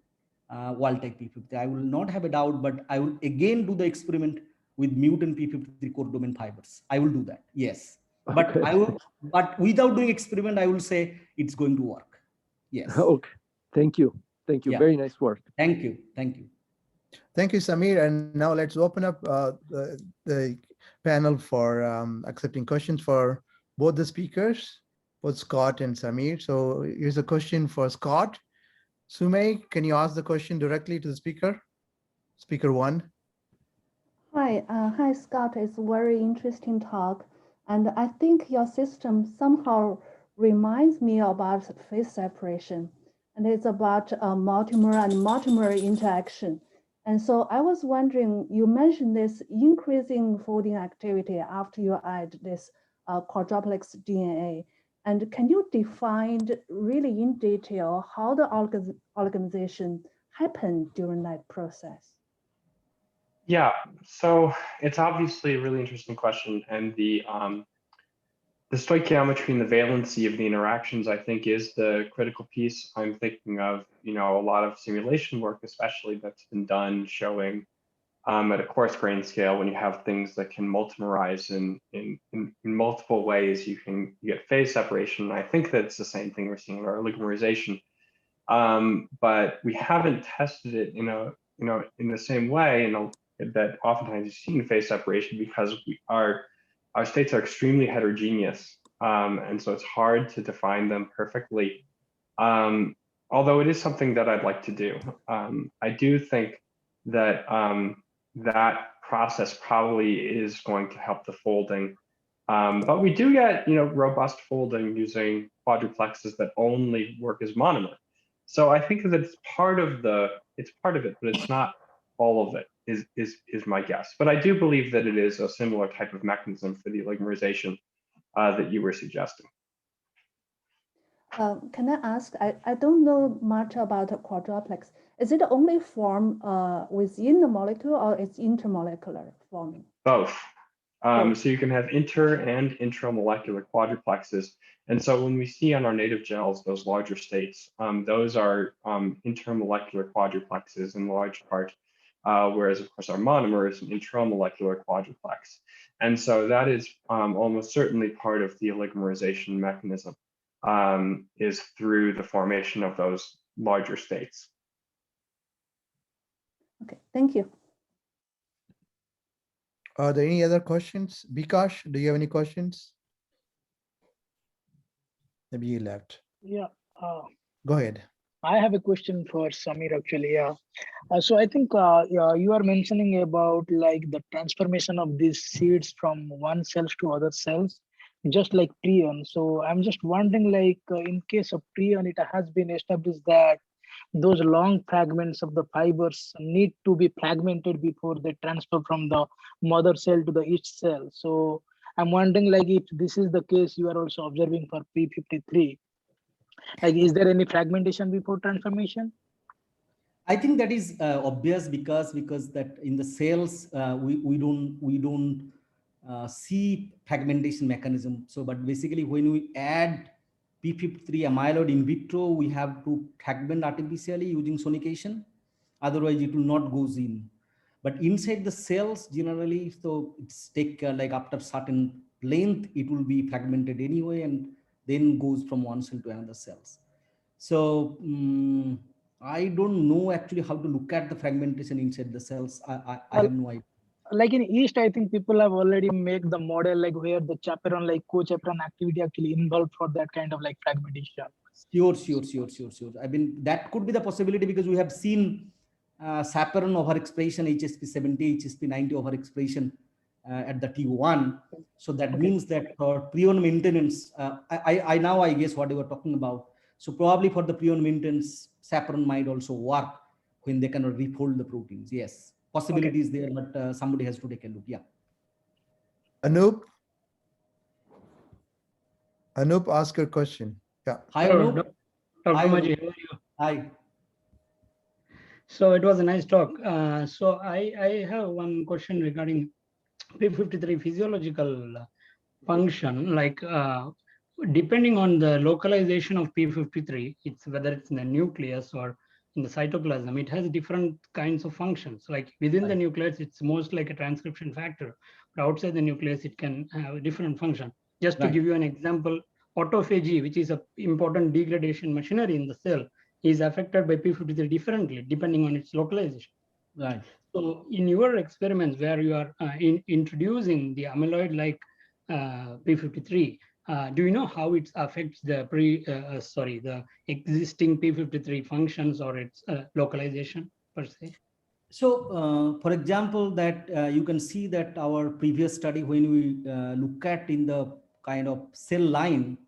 wild type P53. I will not have a doubt, but I will again do the experiment with mutant P53 core domain fibers. I will do that. Yes. But Okay. but without doing experiment, I will say it's going to work. Yes. Okay. Thank you. Thank you. Yeah. Very nice work. Thank you. Thank you. Thank you, Samir. And now let's open up the panel for accepting questions for both the speakers, both Scott and Samir. So here's a question for Scott. Sumay, can you ask the question directly to the speaker? Speaker one. Hi, Scott. It's a very interesting talk. And I think your system somehow reminds me about phase separation. And it's about multimer and multimer interaction. And so I was wondering, you mentioned this increasing folding activity after you add this quadriplex DNA. And can you define really in detail how the oligomerization happened during that process? Yeah, so it's obviously a really interesting question, and the stoichiometry and the valency of the interactions, I think, is the critical piece. I'm thinking of, a lot of simulation work, especially that's been done showing at a coarse grain scale, when you have things that can multimerize in multiple ways, you get phase separation. And I think that it's the same thing we're seeing with our oligomerization, but we haven't tested it in the same way, that oftentimes you see in phase separation, because our states are extremely heterogeneous, and so it's hard to define them perfectly. Although it is something that I'd like to do. I do think that that process probably is going to help the folding, but we do get robust folding using quadruplexes that only work as monomer. So I think that it's part of it, but it's not all of it, is my guess. But I do believe that it is a similar type of mechanism for the oligomerization that you were suggesting. Can I ask, I don't know much about quadriplex. Is it only form within the molecule, or it's intermolecular forming? Both. So you can have inter and intramolecular quadruplexes. And so when we see on our native gels those larger states, those are intermolecular quadruplexes in large part, whereas of course our monomer is an intramolecular quadruplex. And so that is almost certainly part of the oligomerization mechanism, is through the formation of those larger states. Okay, thank you. Are there any other questions? Bikash, do you have any questions? Maybe you left. Yeah, Go ahead. I have a question for Samir actually. Yeah. So I think yeah, you are mentioning about like the transformation of these seeds from one cells to other cells, just like prion. So I'm just wondering, like in case of prion, it has been established that those long fragments of the fibers need to be fragmented before they transfer from the mother cell to the each cell. So I'm wondering, like if this is the case, you are also observing for P53. Like, is there any fragmentation before transformation? I think that is obvious because that in the cells we don't see fragmentation mechanism. So, but basically when we add P53 amyloid in vitro, we have to fragment artificially using sonication. Otherwise, it will not goes in. But inside the cells, generally, so it's take like after certain length, it will be fragmented anyway, and then goes from one cell to another cells. So I don't know actually how to look at the fragmentation inside the cells. I have no idea. Like in East, I think people have already made the model like where the chaperone, like co-chaperone activity actually involved for that kind of like fragmentation. Sure. I mean, that could be the possibility because we have seen chaperone overexpression, HSP70, HSP90 overexpression at the T1. So that means that for prion maintenance, I now I guess what you were talking about. So probably for the prion maintenance, chaperone might also work when they cannot refold the proteins. Yes, possibility is there, but somebody has to take a look. Yeah. Anup, ask your question. Yeah. Hi, Hello, Anup. Dr. Hi, Maji, Anup. how are you? Hi. So it was a nice talk. So I have one question regarding P53 physiological function. Like depending on the localization of P53, it's whether it's in the nucleus or in the cytoplasm, it has different kinds of functions. Like within the nucleus, it's most like a transcription factor, but outside the nucleus, it can have a different function. Just to give you an example, autophagy, which is an important degradation machinery in the cell, is affected by P53 differently depending on its localization. Right. So in your experiments where you are introducing the amyloid-like P53, do you know how it affects the the existing P53 functions or its localization per se? So, for example, that you can see that our previous study, when we look at in the kind of cell line,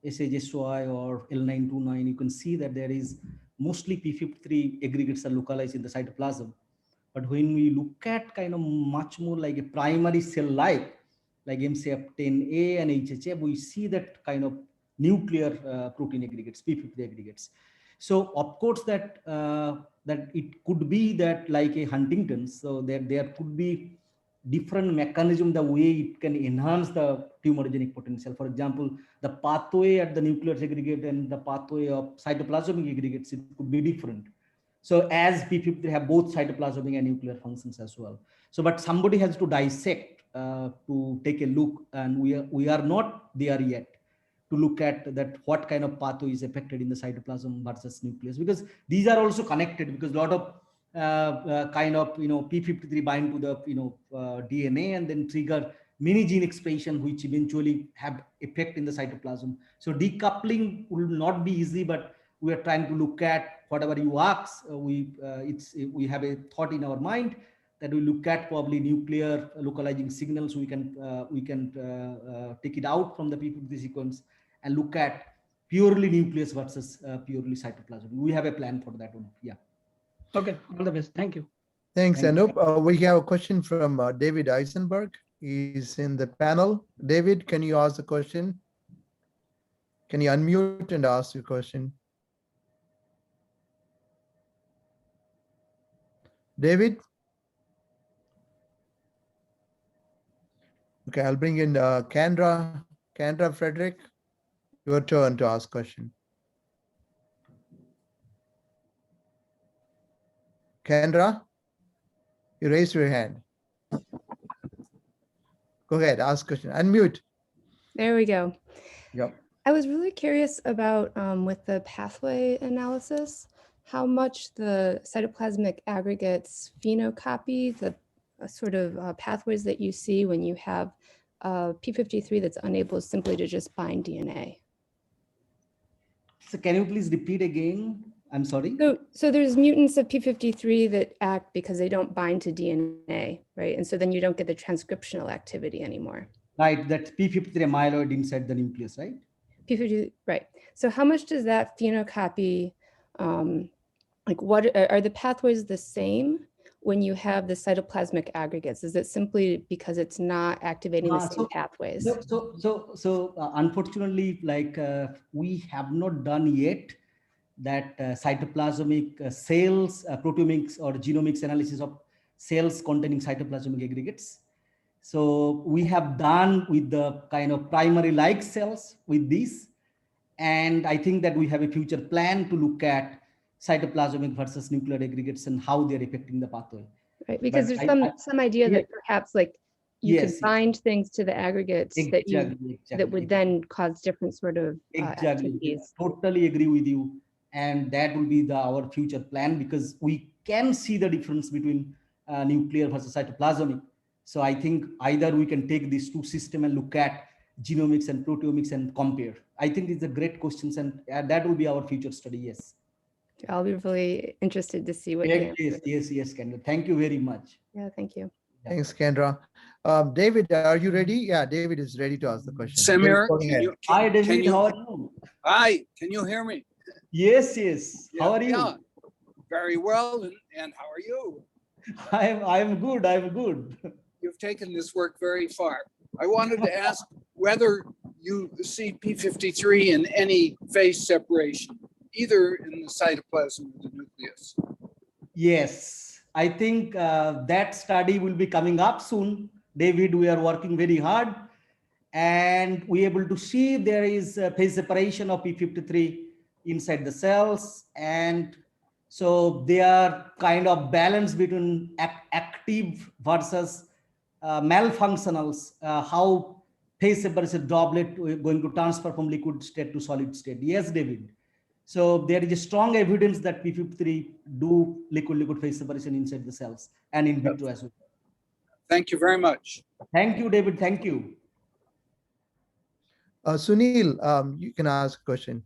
SHSY or L929, you can see that there is mostly P53 aggregates are localized in the cytoplasm. But when we look at kind of much more like a primary cell like MCF10A and HHF, we see that kind of nuclear protein aggregates, P53 aggregates. So of course that that it could be that like a Huntington's, so there could be different mechanism the way it can enhance the tumorigenic potential. For example, the pathway at the nuclear aggregate and the pathway of cytoplasmic aggregates, it could be different. So as P53 have both cytoplasmic and nuclear functions as well. So, but somebody has to dissect to take a look, and we are not there yet to look at that what kind of pathway is affected in the cytoplasm versus nucleus, because these are also connected, because a lot of kind of P53 bind to the DNA and then trigger many gene expression which eventually have effect in the cytoplasm. So decoupling will not be easy, but we are trying to look at whatever you ask. We have a thought in our mind that we look at probably nuclear localizing signals. We can take it out from the P53 sequence and look at purely nucleus versus purely cytoplasm. We have a plan for that one. Yeah. Okay, all the best. Thank you. Thanks, Anup. We have a question from David Eisenberg. He's in the panel. David, can you ask the question? Can you unmute and ask your question? David? Okay, I'll bring in Kendra. Kendra Frederick, your turn to ask question. Kendra, you raised your hand. Go ahead, ask question. Unmute. There we go. Yep. I was really curious about with the pathway analysis. how much the cytoplasmic aggregates phenocopy the sort of pathways that you see when you have P53 that's unable simply to just bind DNA. So can you please repeat again? I'm sorry. So there's mutants of P53 that act because they don't bind to DNA, right? And so then you don't get the transcriptional activity anymore. Right, that's P53 amyloid inside the nucleus, right? P53, right. So how much does that phenocopy, like what are the pathways the same when you have the cytoplasmic aggregates? Is it simply because it's not activating the same pathways? So unfortunately, like we have not done yet that cytoplasmic cells, proteomics or genomics analysis of cells containing cytoplasmic aggregates. So we have done with the kind of primary like cells with this. And I think that we have a future plan to look at cytoplasmic versus nuclear aggregates and how they're affecting the pathway. Right, because there's some idea that perhaps like you could bind things to the aggregates that would then cause different sort of activities. Totally agree with you. And that will be our future plan, because we can see the difference between nuclear versus cytoplasmic. So I think either we can take these two systems and look at genomics and proteomics and compare. I think it's a great question, and that will be our future study. Yes. I'll be really interested to see what. Yes, Kendra. Thank you very much. Yeah, thank you. Thanks, Kendra. David, are you ready? Yeah, David is ready to ask the question. Samir, hi, David. How are you? Hi, can you hear me? Yes. Yeah, how are you? Yeah, very well. And how are you? I'm good. You've taken this work very far. I wanted to ask whether you see P53 in any phase separation, either in the cytoplasm or the nucleus. Yes, I think that study will be coming up soon. David, we are working very hard, and we are able to see there is a phase separation of P53 inside the cells. And so they are kind of balanced between active versus malfunctionals, how phase separation doublet going to transfer from liquid state to solid state. Yes, David. So there is a strong evidence that P53 do liquid phase separation inside the cells and in vitro as well. Thank you very much. Thank you, David. Thank you. Sunil, you can ask a question.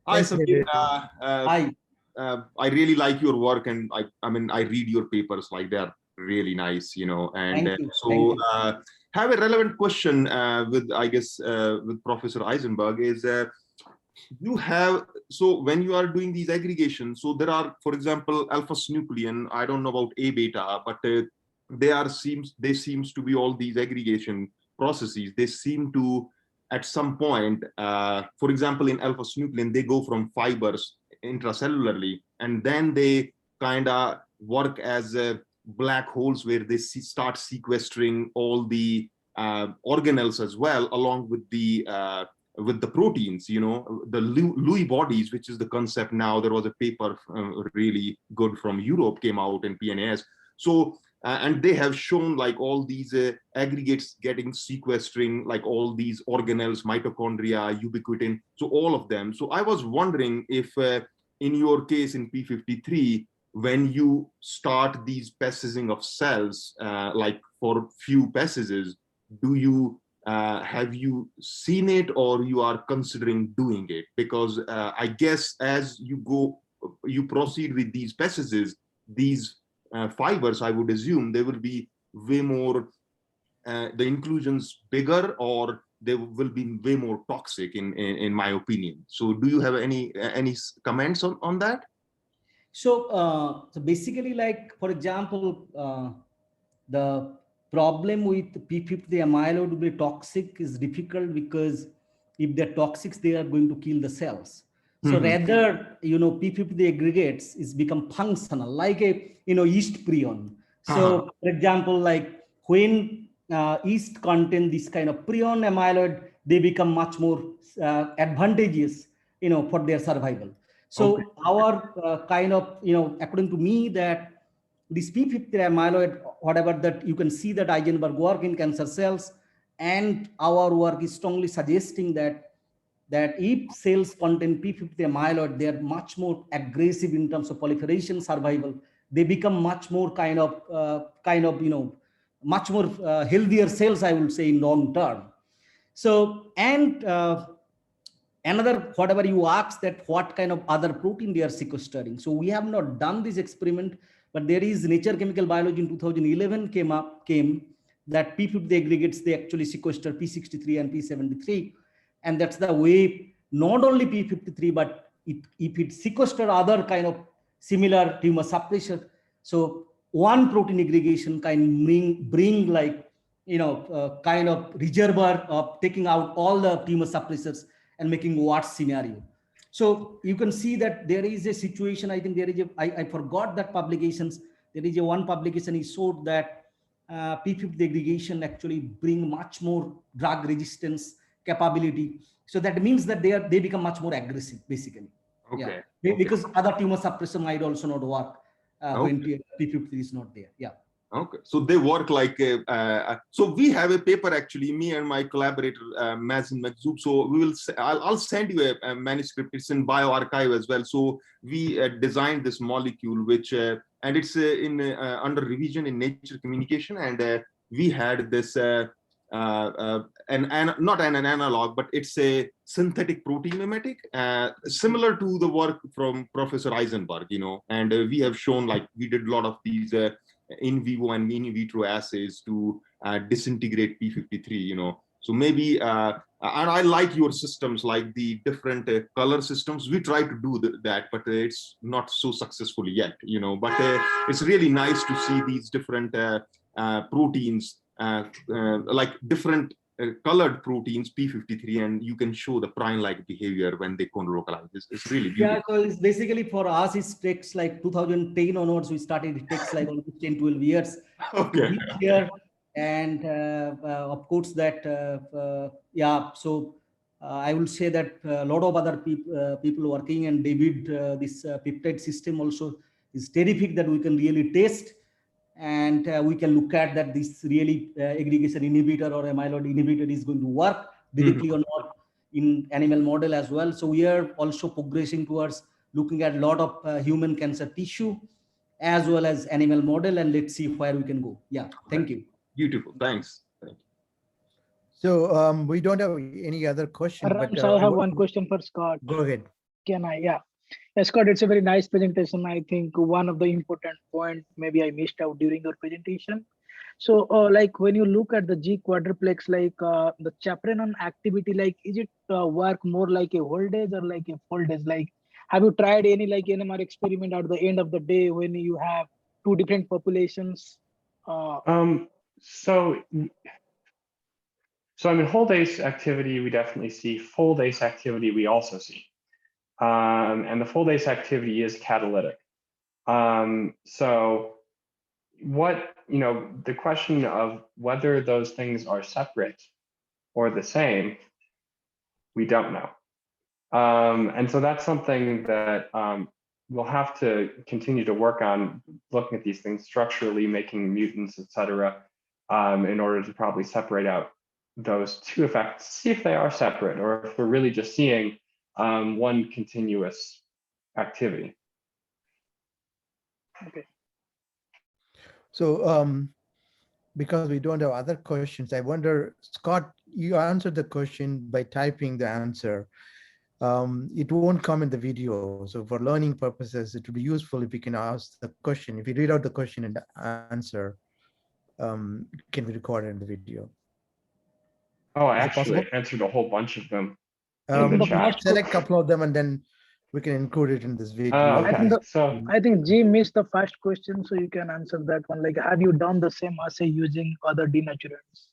Hi, Samir. Hi. I really like your work, and I mean, I read your papers, like they're really nice, and have a relevant question with, I guess, with Professor Eisenberg is, so when you are doing these aggregations, so there are, for example, alpha-synuclein, I don't know about A-beta, but they seems to be all these aggregation processes. They seem to, at some point, for example, in alpha-synuclein, they go from fibers intracellularly, and then they kind of work as black holes where they start sequestering all the organelles as well, along with the proteins, the Lewy bodies, which is the concept now. There was a paper really good from Europe came out in PNAS. So, and they have shown like all these aggregates getting sequestering, like all these organelles, mitochondria, ubiquitin, so all of them. So I was wondering if in your case in P53, when you start these passaging of cells, like for few passages, do you have you seen it, or you are considering doing it? Because I guess as you proceed with these passages, these fibers, I would assume they will be way more, the inclusions bigger, or they will be way more toxic in my opinion. So do you have any comments on that? So, so basically, like, for example, the problem with P53 amyloid will be toxic is difficult, because if they're toxic, they are going to kill the cells. So rather, P53 aggregates is become functional, like a, yeast prion. So for example, like when yeast contain this kind of prion amyloid, they become much more advantageous, for their survival. So our kind of, according to me, that this P53 amyloid, whatever that you can see that Eisenberg work in cancer cells, and our work is strongly suggesting that that if cells contain P53 amyloid, they are much more aggressive in terms of proliferation, survival. They become much more kind of much more healthier cells, I would say, in long term. So, and another, whatever you ask, that what kind of other protein they are sequestering. So we have not done this experiment, but there is Nature Chemical Biology in 2011 came that P53 aggregates, they actually sequester P63 and P73. And that's the way, not only P53, but if it sequester other kind of similar tumor suppressor. So one protein aggregation can bring like, kind of reservoir of taking out all the tumor suppressors and making worse scenario. So you can see that there is a situation, I think there is I forgot that publications, there is one publication he showed that P53 aggregation actually bring much more drug resistance capability. So that means that they become much more aggressive, basically. Okay. Yeah. Because other tumor suppressor might also not work when P53 is not there. Yeah. Okay, so they work like so we have a paper, actually, me and my collaborator Maji. So we will I'll send you a manuscript. It's in bioarchive as well. So we designed this molecule, which and it's in under revision in Nature Communication, and we had this not an analog, but it's a synthetic protein mimetic, similar to the work from Professor Eisenberg, and we have shown, like, we did a lot of these in vivo and in vitro assays to disintegrate P53, So maybe, and I like your systems, like the different color systems. We try to do that, but it's not so successful yet, but it's really nice to see these different proteins, like different colored proteins, P53, and you can show the prime-like behavior when they colocalize. It's really beautiful. Yeah, so it's basically for us, it takes like 2010 onwards, we started, it takes like almost 10, 12 years to reach here. And of course that, yeah, so I will say that a lot of other people working, and David, this peptide system also is terrific that we can really test. And we can look at that this really aggregation inhibitor or amyloid inhibitor is going to work directly or not in animal model as well. So we are also progressing towards looking at a lot of human cancer tissue as well as animal model, and let's see where we can go. Yeah, thank you. Beautiful, thanks. Thank you. So we don't have any other question. Rams, I have one question for Scott. Go ahead. Can I? Yeah. Scott, it's a very nice presentation. I think one of the important point maybe I missed out during your presentation. So like when you look at the G quadriplex, like the chaperone activity, like is it work more like a whole days or like a full days? Like, have you tried any like NMR experiment at the end of the day when you have two different populations? So I mean, whole days activity, we definitely see. Full days activity, we also see. And the full days activity is catalytic. So what, the question of whether those things are separate or the same, we don't know. And so that's something that we'll have to continue to work on, looking at these things structurally, making mutants, et cetera, in order to probably separate out those two effects, see if they are separate or if we're really just seeing one continuous activity. Okay. So because we don't have other questions, I wonder, Scott, you answered the question by typing the answer. It won't come in the video. So for learning purposes, it would be useful if we can ask the question. If you read out the question and answer, can be recorded in the video. Oh, I actually answered a whole bunch of them. Select a couple of them and then we can include it in this video. Okay. I think G missed the first question, so you can answer that one. Like, have you done the same assay using other denaturants?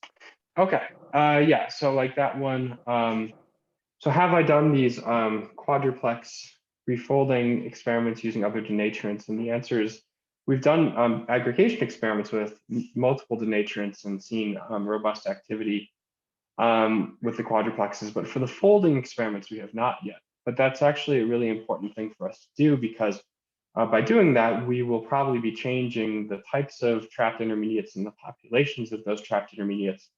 Okay. Yeah. So like that one. So have I done these quadriplex refolding experiments using other denaturants? And the answer is we've done aggregation experiments with multiple denaturants and seen robust activity with the quadruplexes, but for the folding experiments, we have not yet. But that's actually a really important thing for us to do, because by doing that, we will probably be changing the types of trapped intermediates and the populations of those trapped intermediates.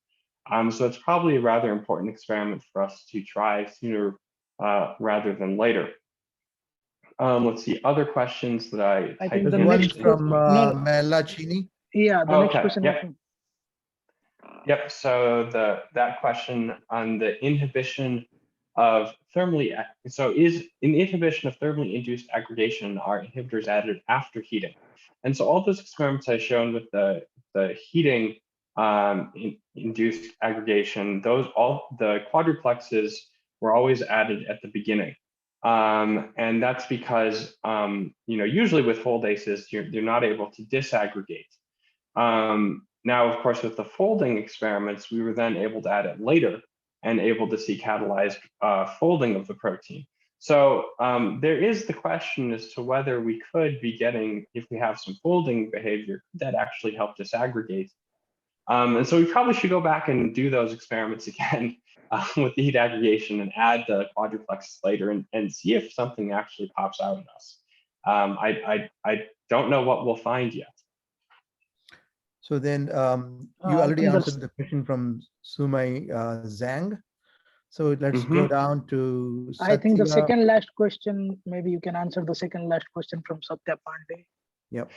So it's probably a rather important experiment for us to try sooner rather than later. Let's see, other questions that I think There's the one next from no, Melachini. yeah, the next Okay, question. yep. Yep, so that question on the inhibition of thermally, so in the inhibition of thermally induced aggregation, are inhibitors added after heating? And so all those experiments I've shown with the heating induced aggregation, all the quadruplexes were always added at the beginning. And that's because, usually with foldases, you're not able to disaggregate. Now, of course, with the folding experiments, we were then able to add it later and able to see catalyzed folding of the protein. So there is the question as to whether we could be getting, if we have some folding behavior, could that actually help disaggregate? And so we probably should go back and do those experiments again with the heat aggregation and add the quadruplexes later and see if something actually pops out in us. I don't know what we'll find yet. So then you already answered the question from Sumai Zhang. So let's go down to Satya. I think the second last question, maybe you can answer the second last question from Satya Pandey. Yep.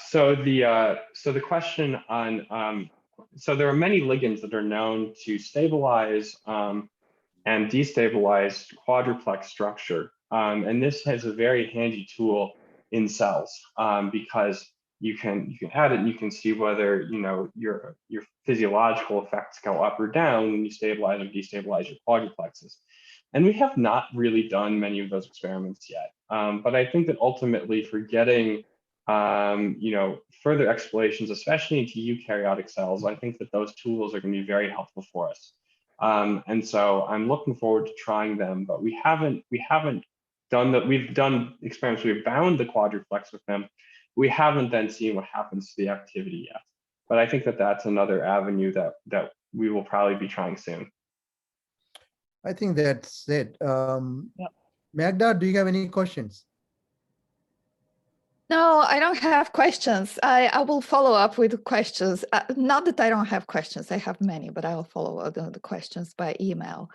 So the question on, so there are many ligands that are known to stabilize and destabilize quadruplex structure. And this has a very handy tool in cells because you can add it and you can see whether your physiological effects go up or down when you stabilize or destabilize your quadruplexes. And we have not really done many of those experiments yet. But I think that ultimately for getting further explorations, especially into eukaryotic cells, I think that those tools are going to be very helpful for us. And so I'm looking forward to trying them, but we haven't done that. We've done experiments, we've bound the quadruplex with them. We haven't then seen what happens to the activity yet. But I think that that's another avenue that we will probably be trying soon. I think that's it. Magda, do you have any questions? No, I don't have questions. I will follow up with questions. Not that I don't have questions, I have many, but I will follow up on the questions by email.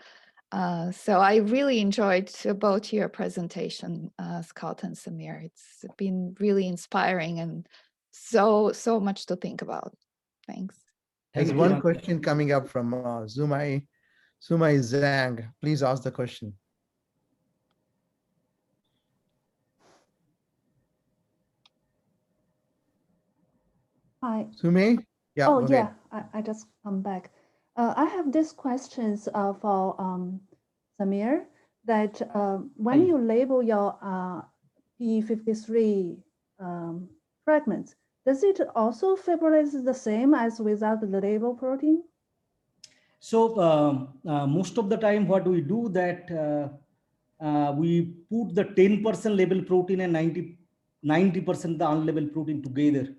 So I really enjoyed both your presentation, Scott and Samir. It's been really inspiring and so much to think about. Thanks. There's one question coming up from Sumai Zhang. Please ask the question. Hi. Sumai? Yeah. Oh, yeah. I just come back. I have this questions for Samir, that when you label your P53 fragments, does it also fibrillate the same as without the label protein? So most of the time what we do that we put the 10% label protein and 90% the unlabeled protein together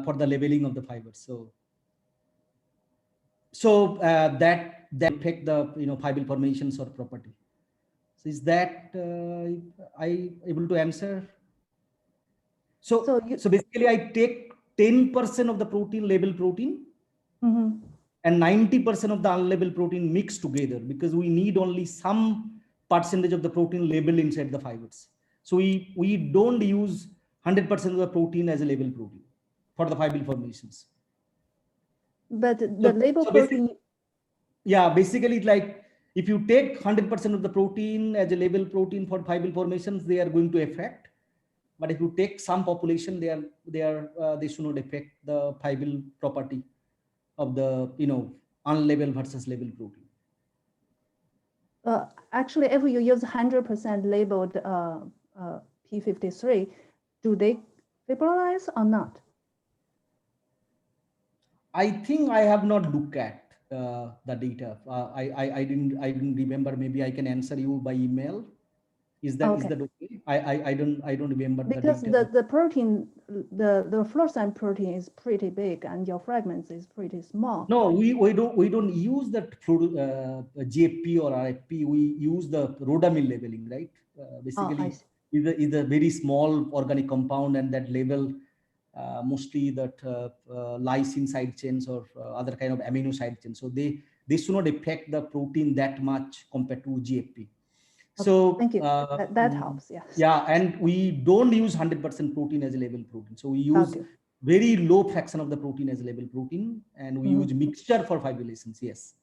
for the labeling of the fibers. So that affect the fibril formations or property. So is that I able to answer? So basically I take 10% of the protein, label protein, and 90% of the unlabeled protein mixed together, because we need only some percentage of the protein labeled inside the fibers. So we don't use 100% of the protein as a label protein for the fibril formations. But the label protein. Yeah, basically like if you take 100% of the protein as a label protein for fibril formations, they are going to affect. But if you take some population, they should not affect the fibril property of the unlabeled versus labeled protein. Actually, if you use 100% labeled P53, do they fibrilize or not? I think I have not looked at the data. I didn't remember. Maybe I can answer you by email. Is that okay? I don't remember because the data. the protein, the fluorescent protein is pretty big and your fragments is pretty small. No, we don't use that GFP or RFP. We use the rhodamine labeling, right? Basically, is a very small organic compound, and that label mostly that lysine side chains or other kind of amino side chains. So they they should not affect the protein that much compared to GFP. So thank you. That helps. Yes. Yeah, and we don't use 100% protein as a label protein. So we use very low fraction of the protein as a label protein, and we use mixture for fibrillation. Yes.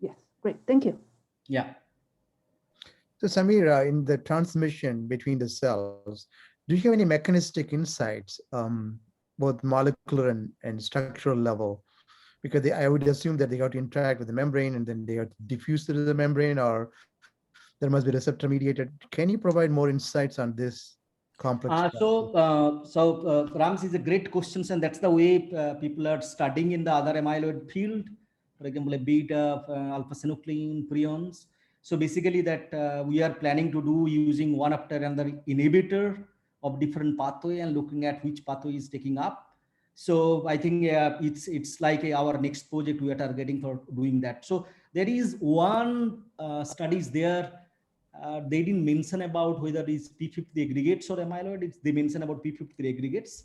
Yes. Great. Thank you. Yeah. So Samir, in the transmission between the cells, do you have any mechanistic insights, both molecular and structural level? Because I would assume that they have to interact with the membrane and then they have to diffuse through the membrane, or there must be receptor mediated. Can you provide more insights on this complex? Rams is a great question, and that's the way people are studying in the other amyloid field. For example, beta, alpha-synuclein, prions. So basically that we are planning to do using one after another inhibitor of different pathway and looking at which pathway is taking up. So I think it's like our next project we are targeting for doing that. So there is one studies there. They didn't mention about whether it's P53 aggregates or amyloid. They mention about P53 aggregates.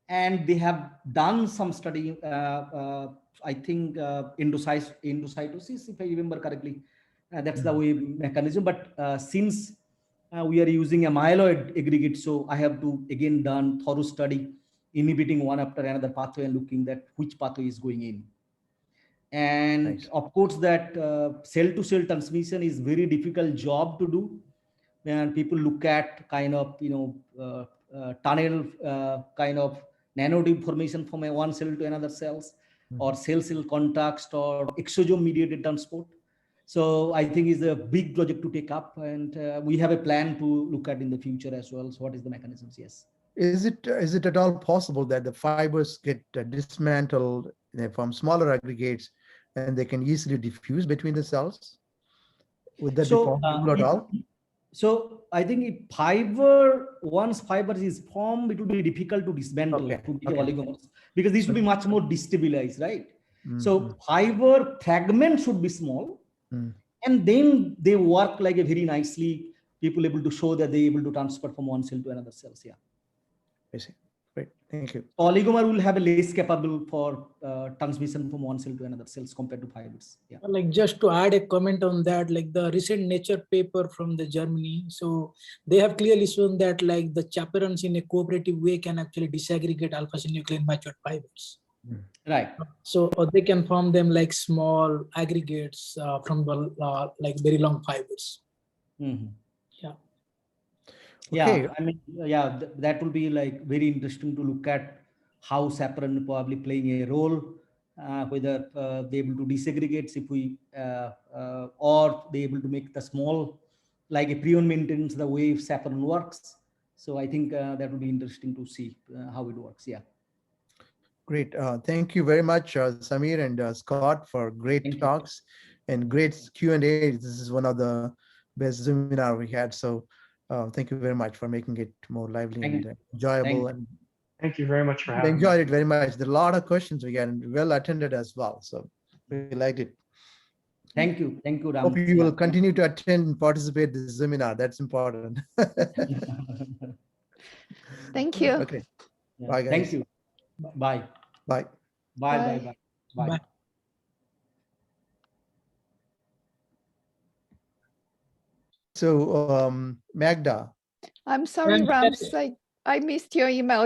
And they have done some study, I think endocytosis, if I remember correctly. That's the way mechanism. But since we are using amyloid aggregate, so I have to again done thorough study inhibiting one after another pathway and looking at which pathway is going in. And of course that cell-to-cell transmission is very difficult job to do. When people look at kind of, tunnel kind of nanotube formation from one cell to another cells, or cell-cell context, or exosome mediated transport. So I think it's a big project to take up, and we have a plan to look at in the future as well. So what is the mechanisms? Yes. Is it at all possible that the fibers get dismantled from smaller aggregates and they can easily diffuse between the cells? Would that be possible at all? So I think if once fibers is formed, it will be difficult to dismantle to be oligomers, because this will be much more destabilized, right? So fiber fragments should be small, and then they work like a very nicely. People able to show that they're able to transfer from one cell to another cells. Yeah. I see. Great. Thank you. Oligomer will have a less capable for transmission from one cell to another cells compared to fibers. Yeah. Like just to add a comment on that, like the recent Nature paper from the Germany, so they have clearly shown that like the chaperones in a cooperative way can actually disaggregate alpha-synuclein matured fibers. Right. So they can form them like small aggregates from the like very long fibers. Yeah. Yeah, I mean, yeah, that will be like very interesting to look at how chaperone probably playing a role, whether they're able to disaggregate if we, or they're able to make the small, like a prion maintenance, the way chaperone works. So I think that will be interesting to see how it works. Yeah. Great. Thank you very much, Samir and Scott, for great talks and great Q&A. This is one of the best Zoominar we had. So thank you very much for making it more lively and enjoyable. And thank you very much for having me. Enjoyed it very much. There are a lot of questions we got, and well attended as well. So we liked it. Thank you. Thank you, Ram. Hope you will continue to attend and participate in this Zoominar. That's important. Thank you. Okay. Bye, guys. Thank you. Bye. Bye. Bye. Bye. Bye. Bye. Bye. So Magda. I'm sorry, Rams. I missed your email.